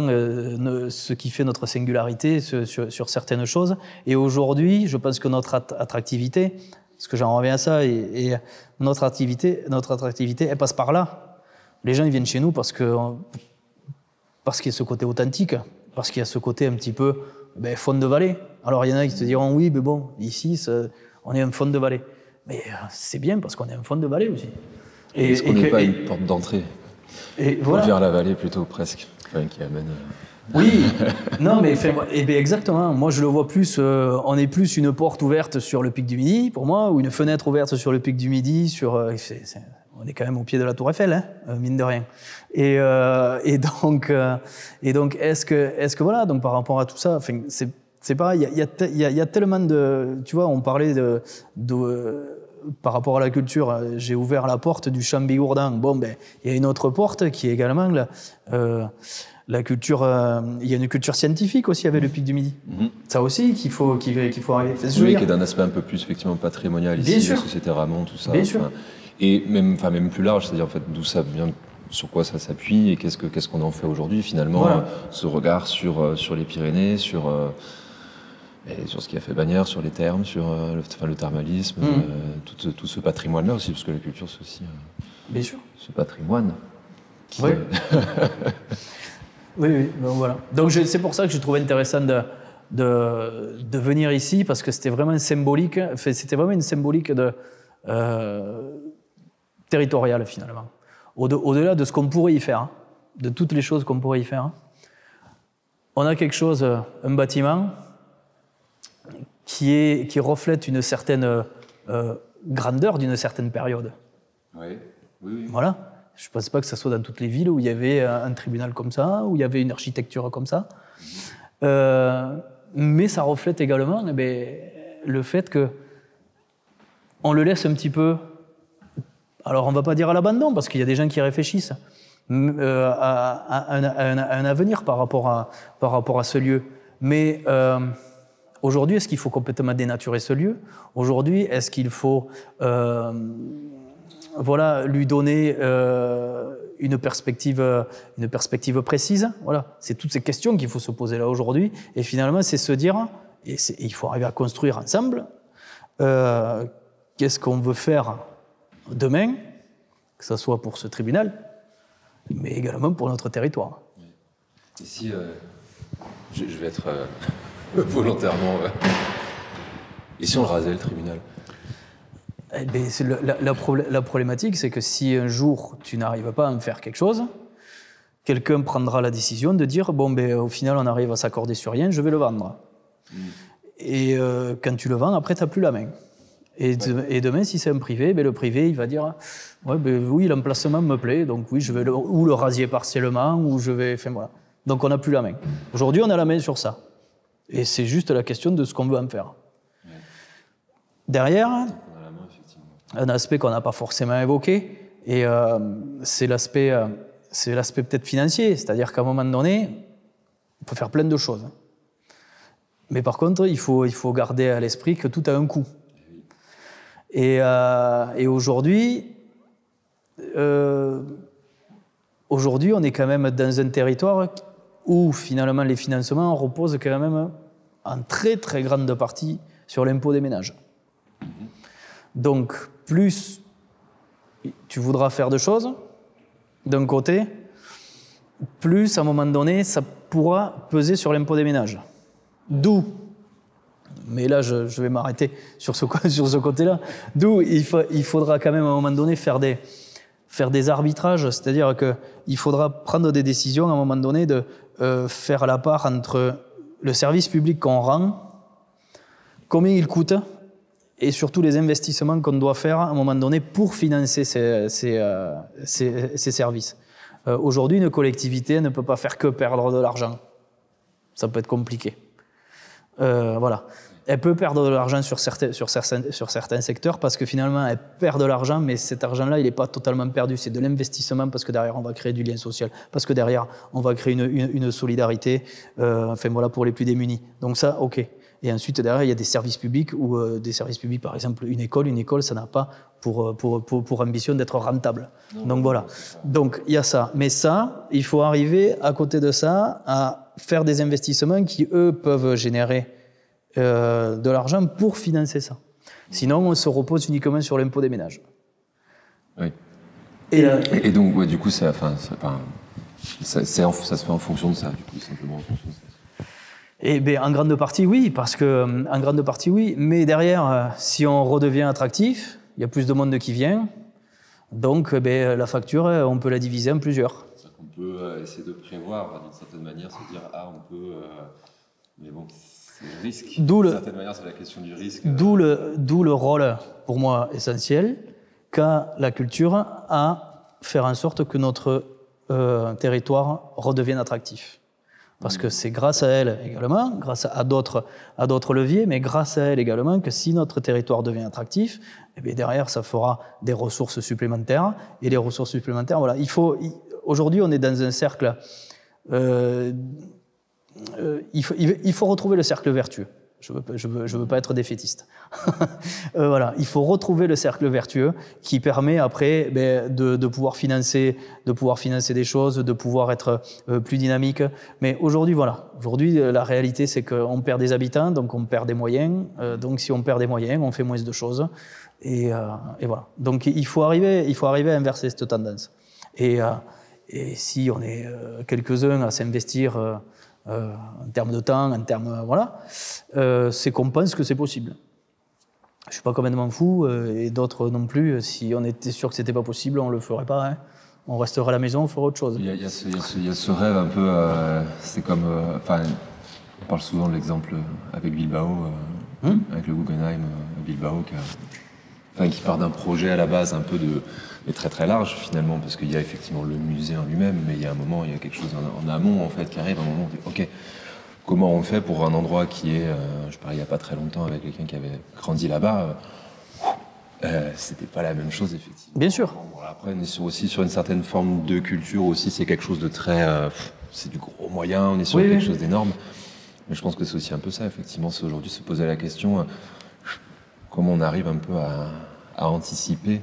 Speaker 1: ce qui fait notre singularité sur certaines choses. Et aujourd'hui, je pense que notre attractivité, parce que j'en reviens à ça, et notre attractivité, elle passe par là. Les gens, ils viennent chez nous parce que parce qu'il y a ce côté authentique, parce qu'il y a ce côté un petit peu fond de vallée. Alors il y en a qui te diront oui, mais bon, ici, on est un fond de vallée. Mais c'est bien parce qu'on est un fond de vallée aussi.
Speaker 2: Est-ce qu'on n'est pas une porte d'entrée
Speaker 1: voilà.
Speaker 2: vers la vallée plutôt, presque, qui amène...
Speaker 1: Oui, non, mais exactement. Moi, je le vois plus. On est plus une porte ouverte sur le pic du Midi, pour moi, ou une fenêtre ouverte sur le pic du Midi. On est quand même au pied de la Tour Eiffel, hein, mine de rien. Et donc, est-ce que voilà, donc par rapport à tout ça, c'est pareil. Il y a tellement de, tu vois, on parlait par rapport à la culture, j'ai ouvert la porte du champ Bigourdan. Bon, il y a une autre porte qui est également la culture. Il y a une culture scientifique aussi avec le pic du Midi. Ça aussi qu'il faut arriver.
Speaker 2: Oui, qui est d'un aspect un peu plus effectivement patrimonial ici, la société Ramon, tout ça.
Speaker 1: Bien sûr.
Speaker 2: Et même plus large, c'est-à-dire en fait d'où ça vient, sur quoi ça s'appuie et qu'est-ce qu'on en fait aujourd'hui finalement. Voilà. Ce regard sur les Pyrénées, sur ce qui a fait Bagnères, sur les thermes, sur le thermalisme, tout ce patrimoine-là aussi, parce que la culture c'est aussi
Speaker 1: bien sûr.
Speaker 2: Ce patrimoine.
Speaker 1: Oui. Oui, donc voilà. Donc c'est pour ça que j'ai trouvé intéressant de venir ici, parce que c'était vraiment symbolique. C'était vraiment une symbolique territoriale finalement. Au-delà de ce qu'on pourrait y faire, de toutes les choses qu'on pourrait y faire, on a quelque chose, un bâtiment qui reflète une certaine grandeur d'une certaine période.
Speaker 2: Oui.
Speaker 1: Voilà. Je ne pense pas que ce soit dans toutes les villes où il y avait un tribunal comme ça, où il y avait une architecture comme ça. Mais ça reflète également le fait qu'on le laisse un petit peu... Alors, on ne va pas dire à l'abandon, parce qu'il y a des gens qui réfléchissent à un avenir par rapport à ce lieu. Mais aujourd'hui, est-ce qu'il faut complètement dénaturer ce lieu? Aujourd'hui, est-ce qu'il faut... lui donner une perspective précise. Voilà, c'est toutes ces questions qu'il faut se poser là aujourd'hui. Et finalement, c'est se dire, il faut arriver à construire ensemble, qu'est-ce qu'on veut faire demain, que ce soit pour ce tribunal, mais également pour notre territoire.
Speaker 2: Ici, je vais être volontairement... Et si on le rasait, le tribunal?
Speaker 1: La problématique, c'est que si un jour tu n'arrives pas à en faire quelque chose, quelqu'un prendra la décision de dire au final on arrive à s'accorder sur rien, je vais le vendre. Et quand tu le vends, après tu n'as plus la main. Et demain, si c'est un privé, le privé il va dire oui, l'emplacement me plaît, donc oui, je vais ou le rasier partiellement, ou je vais. Voilà. Donc on n'a plus la main. Aujourd'hui, on a la main sur ça. Et c'est juste la question de ce qu'on veut en faire. Derrière, un aspect qu'on n'a pas forcément évoqué, et c'est l'aspect peut-être financier, c'est-à-dire qu'à un moment donné, on peut faire plein de choses. Mais par contre, il faut garder à l'esprit que tout a un coût. Et aujourd'hui, on est quand même dans un territoire où finalement les financements reposent quand même en très très grande partie sur l'impôt des ménages. Donc, plus tu voudras faire de choses, d'un côté, plus à un moment donné, ça pourra peser sur l'impôt des ménages. D'où, mais là je vais m'arrêter sur ce côté-là, d'où il faudra quand même à un moment donné faire des arbitrages, c'est-à-dire qu'il faudra prendre des décisions à un moment donné de faire la part entre le service public qu'on rend, combien il coûte, et surtout les investissements qu'on doit faire à un moment donné pour financer ces services. Aujourd'hui, une collectivité ne peut pas faire que perdre de l'argent. Ça peut être compliqué. Voilà. Elle peut perdre de l'argent sur certains secteurs parce que finalement, elle perd de l'argent, mais cet argent-là, il n'est pas totalement perdu. C'est de l'investissement parce que derrière, on va créer du lien social, parce que derrière, on va créer une solidarité pour les plus démunis. Donc ça, OK. Et ensuite, derrière, il y a des services publics, par exemple, une école, ça n'a pas pour ambition d'être rentable. Non, donc voilà. Donc il y a ça. Mais ça, il faut arriver à côté de ça à faire des investissements qui, eux, peuvent générer de l'argent pour financer ça. Sinon, on se repose uniquement sur l'impôt des ménages.
Speaker 2: Oui. Et donc, du coup, c'est pas Ça se fait en fonction de ça, du coup, simplement en fonction de ça.
Speaker 1: Eh bien, en grande partie, oui, mais derrière, si on redevient attractif, il y a plus de monde qui vient, donc la facture, on peut la diviser en plusieurs.
Speaker 2: C'est-à-dire qu'on peut essayer de prévoir, d'une certaine manière, se dire, on peut... mais bon, c'est le risque. D'une certaine manière, c'est la question du risque.
Speaker 1: D'où le rôle, pour moi, essentiel, qu'a la culture à faire en sorte que notre territoire redevienne attractif. Parce que c'est grâce à elle également, grâce à d'autres leviers, mais grâce à elle également que si notre territoire devient attractif, eh bien derrière, ça fera des ressources supplémentaires. Et les ressources supplémentaires, voilà, aujourd'hui, on est dans un cercle. Il faut retrouver le cercle vertueux. Je veux pas être défaitiste. Voilà, il faut retrouver le cercle vertueux qui permet après de pouvoir financer des choses, de pouvoir être plus dynamique. Mais aujourd'hui, la réalité, c'est qu'on perd des habitants, donc on perd des moyens. Donc si on perd des moyens, on fait moins de choses. Et voilà. Donc il faut arriver à inverser cette tendance. Et si on est quelques-uns à s'investir. En termes de temps, en termes c'est qu'on pense que c'est possible. Je ne suis pas complètement fou et d'autres non plus. Si on était sûr que c'était pas possible, on le ferait pas. Hein. On resterait à la maison, on ferait autre chose.
Speaker 2: Il y a ce rêve un peu. C'est comme. On parle souvent de l'exemple avec Bilbao, avec le Guggenheim Bilbao, qui part d'un projet à la base un peu mais très très large finalement, parce qu'il y a effectivement le musée en lui-même, mais il y a un moment, il y a quelque chose en amont en fait qui arrive, un moment où on dit ok, comment on fait pour un endroit qui est, je parlais il n'y a pas très longtemps avec quelqu'un qui avait grandi là-bas, c'était pas la même chose effectivement.
Speaker 1: Bien sûr.
Speaker 2: Bon, après on est aussi sur une certaine forme de culture aussi, c'est quelque chose de très, c'est du gros moyen, on est sur quelque chose d'énorme, mais je pense que c'est aussi un peu ça effectivement, c'est aujourd'hui se poser la question comment on arrive un peu à anticiper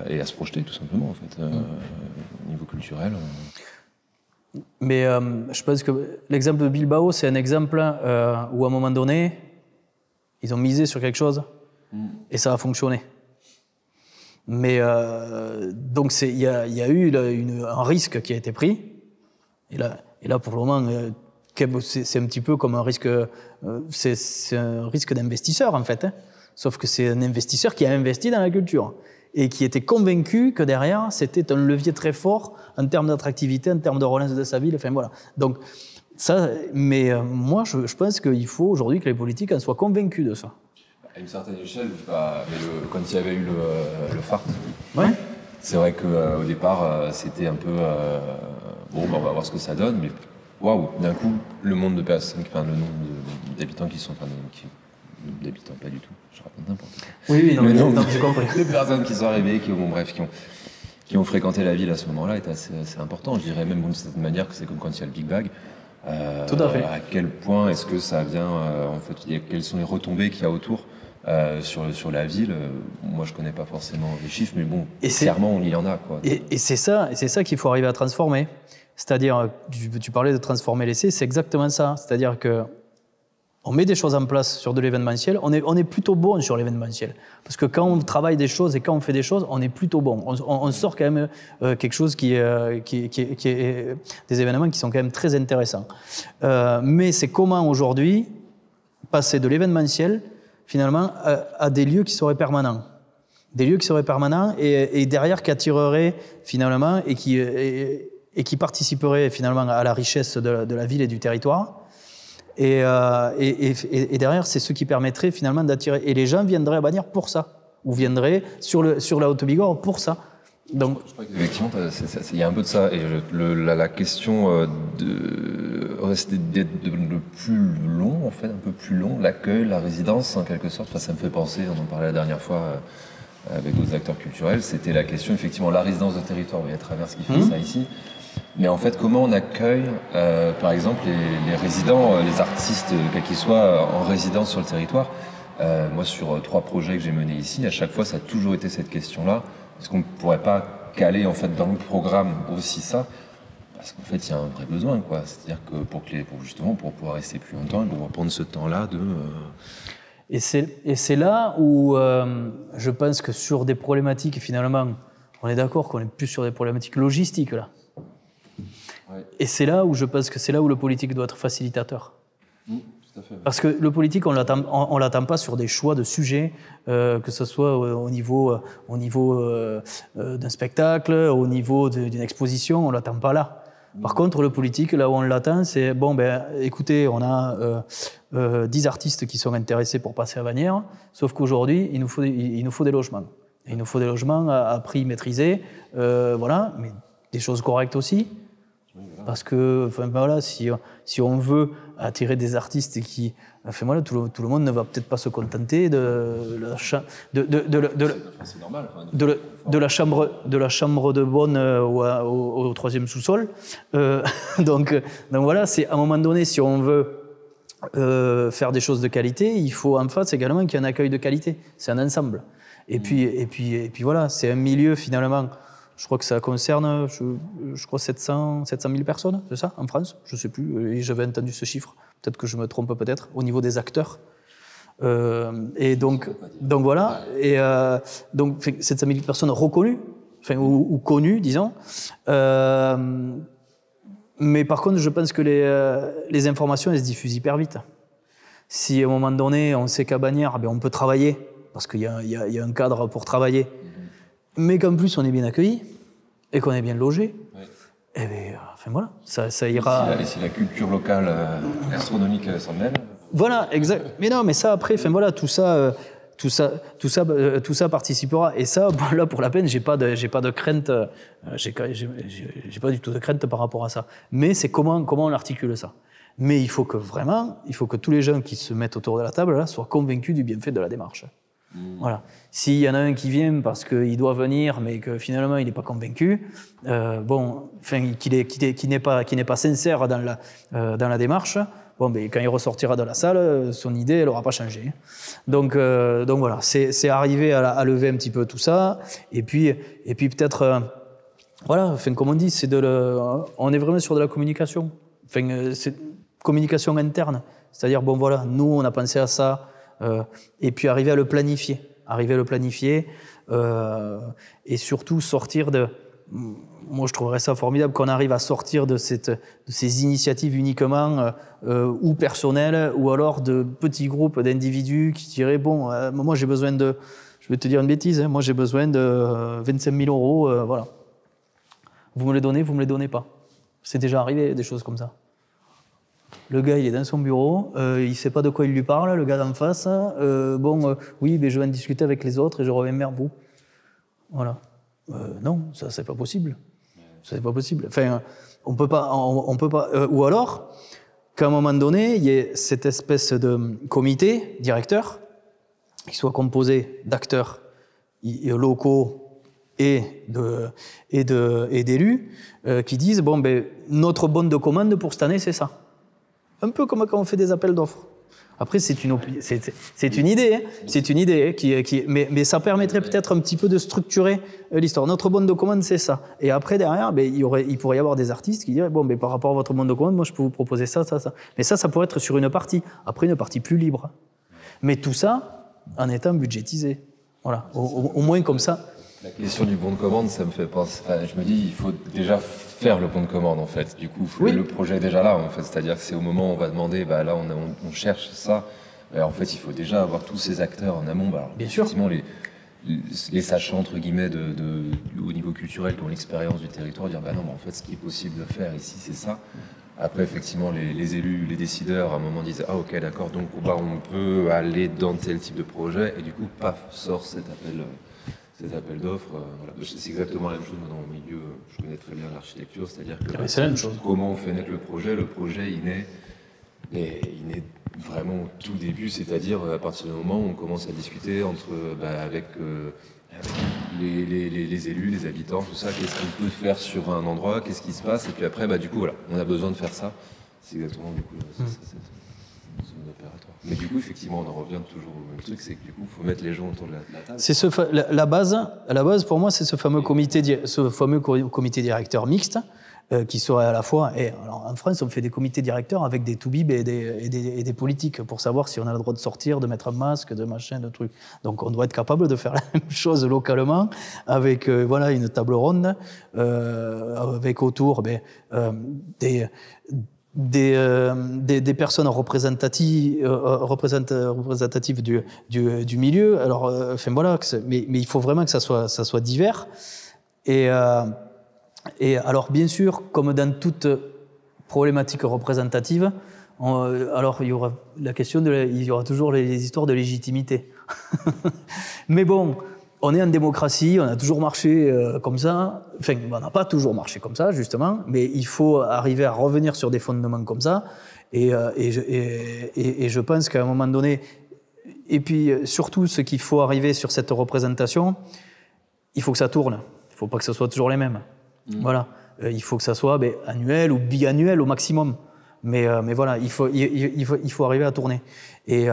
Speaker 2: et à se projeter tout simplement en fait au niveau culturel.
Speaker 1: Mais je pense que l'exemple de Bilbao, c'est un exemple où à un moment donné, ils ont misé sur quelque chose et ça a fonctionné. Mais donc il y a eu un risque qui a été pris et là pour le moment c'est un petit peu comme un risque, c'est un risque d'investisseur en fait. Hein. Sauf que c'est un investisseur qui a investi dans la culture et qui était convaincu que derrière, c'était un levier très fort en termes d'attractivité, en termes de relance de sa ville. Enfin, voilà. Donc, ça, mais moi, je pense qu'il faut aujourd'hui que les politiques en soient convaincus de ça.
Speaker 2: À une certaine échelle, quand il y avait eu le FART, c'est vrai qu'au départ, c'était un peu on va voir ce que ça donne, mais waouh, d'un coup, le nombre de personnes, le nombre d'habitants qui sont. D'habitants, pas du tout, je raconte n'importe quoi.
Speaker 1: Oui, j'ai compris.
Speaker 2: Les personnes qui sont arrivées, qui ont fréquenté la ville à ce moment-là est assez important. Je dirais même d'une certaine manière que c'est comme quand il y a le Big Bang.
Speaker 1: Tout à fait.
Speaker 2: À quel point est-ce que ça vient, en fait, quelles sont les retombées qu'il y a autour sur la ville. Moi, je connais pas forcément les chiffres, mais bon, clairement, il y en a, quoi.
Speaker 1: Et c'est ça qu'il faut arriver à transformer. C'est-à-dire, tu parlais de transformer l'essai, c'est exactement ça. C'est-à-dire que on met des choses en place sur de l'événementiel, on est plutôt bon sur l'événementiel. Parce que quand on travaille des choses et quand on fait des choses, on est plutôt bon. On sort quand même quelque chose qui est des événements qui sont quand même très intéressants. Mais c'est comment aujourd'hui passer de l'événementiel finalement à des lieux qui seraient permanents. Des lieux qui seraient permanents et derrière qui attireraient finalement et qui participeraient finalement à la richesse de la ville et du territoire. Et derrière, c'est ce qui permettrait finalement d'attirer. Et les gens viendraient à Bagnères pour ça, ou viendraient sur la Haute-Bigorre pour ça. Donc,
Speaker 2: je crois qu'effectivement, il y a un peu de ça. Et la question d'être le plus long, en fait, un peu plus long, l'accueil, la résidence, en quelque sorte, ça me fait penser, on en parlait la dernière fois avec d'autres acteurs culturels, c'était la question, effectivement, la résidence de territoire. Il y a Traverse qui fait ça ici. Mais en fait, comment on accueille, par exemple, les résidents, les artistes, quels qu'ils soient, en résidence sur le territoire. Moi, sur 3 projets que j'ai menés ici, à chaque fois, ça a toujours été cette question-là. Est-ce qu'on ne pourrait pas caler, en fait, dans le programme aussi ça? Parce qu'en fait, il y a un vrai besoin, quoi. C'est-à-dire que pour pouvoir rester plus longtemps, ils vont prendre ce temps-là de...
Speaker 1: Et c'est là où je pense que sur des problématiques, finalement, on est d'accord qu'on est plus sur des problématiques logistiques, là.
Speaker 2: Ouais.
Speaker 1: Et c'est là où je pense que c'est là où le politique doit être facilitateur.
Speaker 2: Tout à fait.
Speaker 1: Parce que le politique, on l'attend pas sur des choix de sujets, que ce soit au niveau d'un spectacle, au niveau d'une exposition, on l'attend pas là. Par contre, le politique, là où on l'attend, c'est bon, ben, écoutez, on a 10 artistes qui sont intéressés pour passer à Bagnères, sauf qu'aujourd'hui, il nous faut des logements. Et il nous faut des logements à prix maîtrisé, voilà, mais des choses correctes aussi. Parce que, enfin, voilà, si on veut attirer des artistes qui, enfin, voilà, tout le monde ne va peut-être pas se contenter de la chambre de bonne au troisième sous-sol. Donc voilà, c'est à un moment donné, si on veut faire des choses de qualité, il faut en face également qu'il y ait un accueil de qualité. C'est un ensemble. Et puis voilà, c'est un milieu finalement. Je crois que ça concerne, je crois 700 000 personnes, c'est ça, en France? Je ne sais plus, et j'avais entendu ce chiffre. Peut-être que je me trompe au niveau des acteurs. Et donc voilà, et donc 700 000 personnes reconnues, enfin, ou connues, disons. Mais par contre, je pense que les informations, elles se diffusent hyper vite. Si à un moment donné, on sait qu'à Bagnères, ben, on peut travailler, parce qu'il y a un cadre pour travailler, mais qu'en plus on est bien accueilli et qu'on est bien logé, et bien, enfin voilà, ça ira.
Speaker 2: Et si la culture locale gastronomique s'en mêle.
Speaker 1: Voilà, exact. Mais non, mais ça après, enfin voilà, tout ça participera. Et ça, bon, là pour la peine, j'ai pas de crainte, j'ai pas du tout de crainte par rapport à ça. Mais c'est comment on articule ça. Mais il faut que tous les gens qui se mettent autour de la table là soient convaincus du bienfait de la démarche. Voilà. S'il y en a un qui vient parce qu'il doit venir, mais que finalement il n'est pas convaincu, qu'il n'est pas sincère dans la démarche, bon, ben, quand il ressortira de la salle, son idée elle n'aura pas changé. Donc voilà, c'est arriver à lever un petit peu tout ça, et puis peut-être, voilà, enfin, comme on dit, on est vraiment sur de la communication, enfin, c'est communication interne, c'est-à-dire bon voilà, nous on a pensé à ça. Et puis arriver à le planifier, et surtout sortir de... Moi, je trouverais ça formidable qu'on arrive à sortir de ces initiatives uniquement ou personnelles, ou alors de petits groupes d'individus qui diraient, bon, moi j'ai besoin de... Je vais te dire une bêtise, hein, moi j'ai besoin de 25 000 €, voilà. Vous me les donnez pas. C'est déjà arrivé, des choses comme ça. Le gars, il est dans son bureau, il ne sait pas de quoi il lui parle, le gars d'en face. Oui, mais je vais en discuter avec les autres et je reviens vers vous. Voilà. Non, ça, c'est pas possible. C'est pas possible. Enfin, on peut pas. Ou alors, qu'à un moment donné, il y ait cette espèce de comité directeur qui soit composé d'acteurs locaux et d'élus qui disent bon, ben, notre bonne de commande pour cette année, c'est ça. Un peu comme quand on fait des appels d'offres. Après, c'est une idée, hein. C'est une idée, mais ça permettrait peut-être un petit peu de structurer l'histoire. Notre bonne de commande, c'est ça. Et après, derrière, ben, il pourrait y avoir des artistes qui diraient bon, ben, par rapport à votre bonne de commande, moi, je peux vous proposer ça. Mais ça pourrait être sur une partie. Après, une partie plus libre. Mais tout ça en étant budgétisé. Voilà. Au moins comme ça.
Speaker 2: La question du bon de commande, ça me fait penser. Je me dis, il faut déjà faire le bon de commande en fait. Du coup, le projet est déjà là en fait. C'est-à-dire que c'est au moment où on va demander, bah là, on cherche ça. En fait, il faut déjà avoir tous ces acteurs en amont. Bah, alors,
Speaker 1: bien sûr.
Speaker 2: Effectivement, les sachants entre guillemets au niveau culturel qui ont l'expérience du territoire, dire bah non, mais en fait, ce qui est possible de faire ici, c'est ça. Après, effectivement, les élus, les décideurs, à un moment disent ah ok, d'accord, donc bah, on peut aller dans tel type de projet, et du coup, paf, sort cet appel d'offres. Voilà. C'est exactement la même chose dans mon milieu. Je connais très bien l'architecture, c'est-à-dire que
Speaker 1: c'est la même chose.
Speaker 2: Comment on fait naître le projet il naît vraiment au tout début, c'est-à-dire à partir du moment où on commence à discuter avec les élus, les habitants, tout ça, qu'est-ce qu'on peut faire sur un endroit, qu'est-ce qui se passe, et puis après, du coup, voilà, on a besoin de faire ça. C'est exactement du coup c'est un opératoire. Mais du coup, effectivement, on en revient toujours au même truc, c'est que du coup, il faut mettre les gens autour de la table.
Speaker 1: C'est la base pour moi, c'est ce fameux comité directeur mixte qui serait à la fois... Et alors, en France, on fait des comités directeurs avec des toubibs et des politiques pour savoir si on a le droit de sortir, de mettre un masque, de machin, de trucs. Donc on doit être capable de faire la même chose localement avec voilà, une table ronde, avec autour des personnes représentatives du milieu. Alors, enfin voilà, mais il faut vraiment que ça soit divers. Et alors, bien sûr, comme dans toute problématique représentative, alors il y aura la question il y aura toujours les histoires de légitimité. Mais bon, on est en démocratie, on a toujours marché comme ça. Enfin, on n'a pas toujours marché comme ça, justement, mais il faut arriver à revenir sur des fondements comme ça. Et je pense qu'à un moment donné, et puis surtout, ce qu'il faut arriver sur cette représentation, il faut que ça tourne. Il ne faut pas que ce soit toujours les mêmes. Voilà. Il faut que ça soit annuel ou biannuel au maximum. Mais voilà, il faut arriver à tourner. Et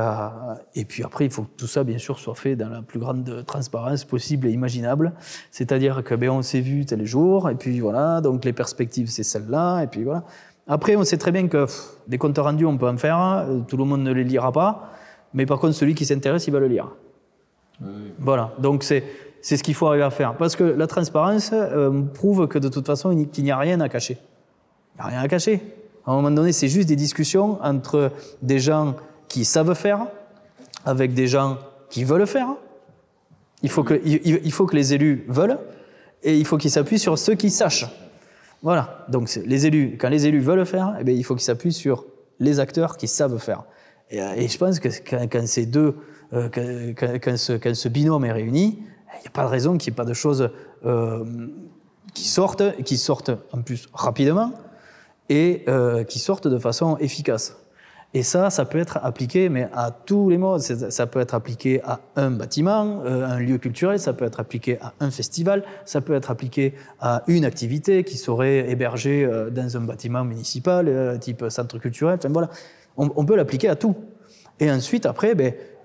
Speaker 1: puis après, il faut que tout ça, bien sûr, soit fait dans la plus grande transparence possible et imaginable. C'est-à-dire que on s'est vu tel jour, et puis voilà, donc les perspectives, c'est celle-là, et puis voilà. Après, on sait très bien que des comptes rendus, on peut en faire, tout le monde ne les lira pas, mais par contre, celui qui s'intéresse, il va le lire. Oui. Voilà, donc c'est ce qu'il faut arriver à faire. Parce que la transparence prouve que de toute façon, qu'il n'y a rien à cacher. Il n'y a rien à cacher. À un moment donné, c'est juste des discussions entre des gens qui savent faire, avec des gens qui veulent faire. Il faut que les élus veulent, et il faut qu'ils s'appuient sur ceux qui sachent. Voilà. Donc les élus, quand les élus veulent faire, il faut qu'ils s'appuient sur les acteurs qui savent faire. Et je pense que quand ces deux, quand ce binôme est réuni, il n'y a pas de raison qu'il n'y ait pas de choses qui sortent en plus rapidement et qui sortent de façon efficace. Et ça peut être appliqué mais à tous les modes. Ça peut être appliqué à un bâtiment, un lieu culturel, ça peut être appliqué à un festival, ça peut être appliqué à une activité qui serait hébergée dans un bâtiment municipal, type centre culturel. Enfin, voilà. On peut l'appliquer à tout. Et ensuite, après,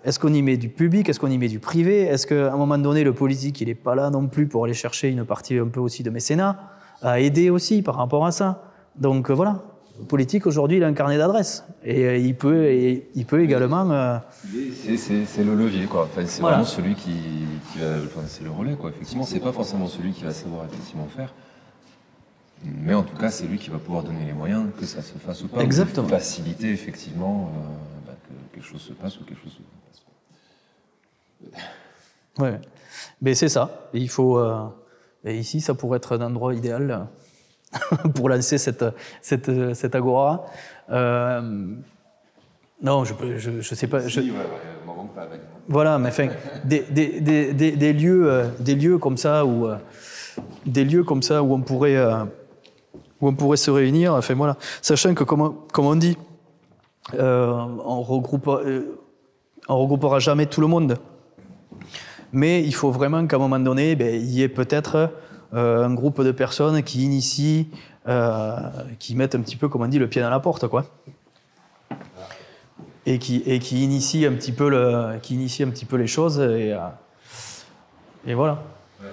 Speaker 1: est-ce qu'on y met du public, est-ce qu'on y met du privé? Est-ce qu'à un moment donné, le politique, il n'est pas là non plus pour aller chercher une partie un peu aussi de mécénat, à aider aussi par rapport à ça? Donc voilà, le politique aujourd'hui, il a un carnet d'adresses. Et il peut également...
Speaker 2: C'est le levier, quoi. Enfin, c'est
Speaker 1: voilà.
Speaker 2: Vraiment celui qui va... Enfin, c'est le relais, quoi. Effectivement, c'est pas forcément celui qui va savoir effectivement faire. Mais en tout cas, c'est lui qui va pouvoir donner les moyens, que ça se fasse ou pas.
Speaker 1: Exactement.
Speaker 2: Ou faciliter effectivement que quelque chose se passe ou quelque chose se passe pas.
Speaker 1: Ouais. Mais c'est ça. Et il faut... et ici, ça pourrait être un endroit idéal pour lancer cette agora. Non, je sais pas.
Speaker 2: M'en manque pas.
Speaker 1: Voilà, mais enfin, des lieux comme ça où on pourrait se réunir. Enfin voilà, sachant que comme on dit, on regroupera jamais tout le monde. Mais il faut vraiment qu'à un moment donné, il y ait peut-être un groupe de personnes qui initient, qui mettent un petit peu, comme on dit, le pied dans la porte, quoi. Et qui initie un petit peu les choses et voilà.
Speaker 2: Ouais.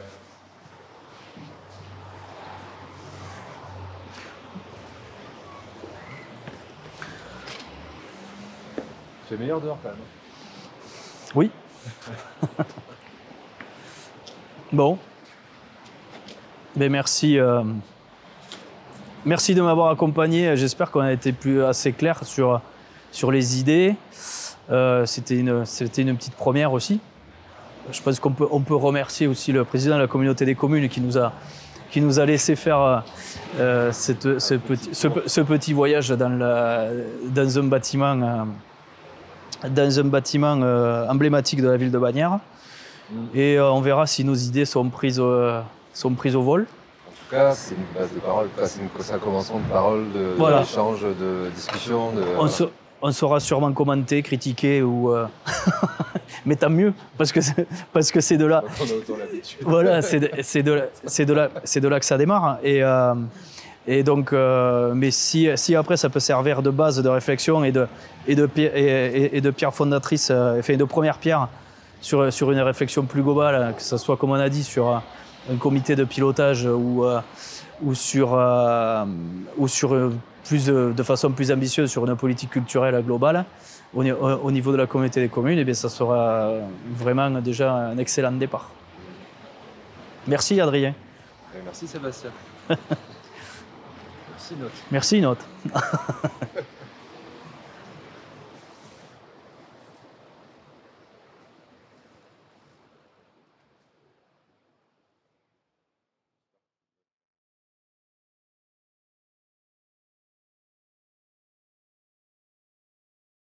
Speaker 2: C'est meilleur dehors quand même.
Speaker 1: Oui. Bon. Merci. Merci de m'avoir accompagné. J'espère qu'on a été assez clair sur les idées. C'était une petite première aussi. Je pense qu'on peut remercier aussi le président de la communauté des communes qui nous a laissé faire ce petit voyage dans un bâtiment emblématique de la ville de Bagnères. Et on verra si nos idées sont prises au vol.
Speaker 2: En tout cas, c'est une base de parole, c'est un commencement de parole,
Speaker 1: voilà.
Speaker 2: d'échange, de discussion.
Speaker 1: On saura sûrement commenter, critiquer ou... Mais tant mieux, parce que c'est de là...
Speaker 2: On a autant l'habitude.
Speaker 1: Voilà, c'est de là que ça démarre. Et donc, mais si après ça peut servir de base de réflexion et de pierre fondatrice, enfin de première pierre sur une réflexion plus globale, que ce soit, comme on a dit, sur un comité de pilotage ou sur de façon plus ambitieuse sur une politique culturelle globale au niveau de la communauté des communes, eh bien, ça sera vraiment déjà un excellent départ. Merci Adrien.
Speaker 2: Merci Sébastien. Merci Note.
Speaker 1: Merci Note.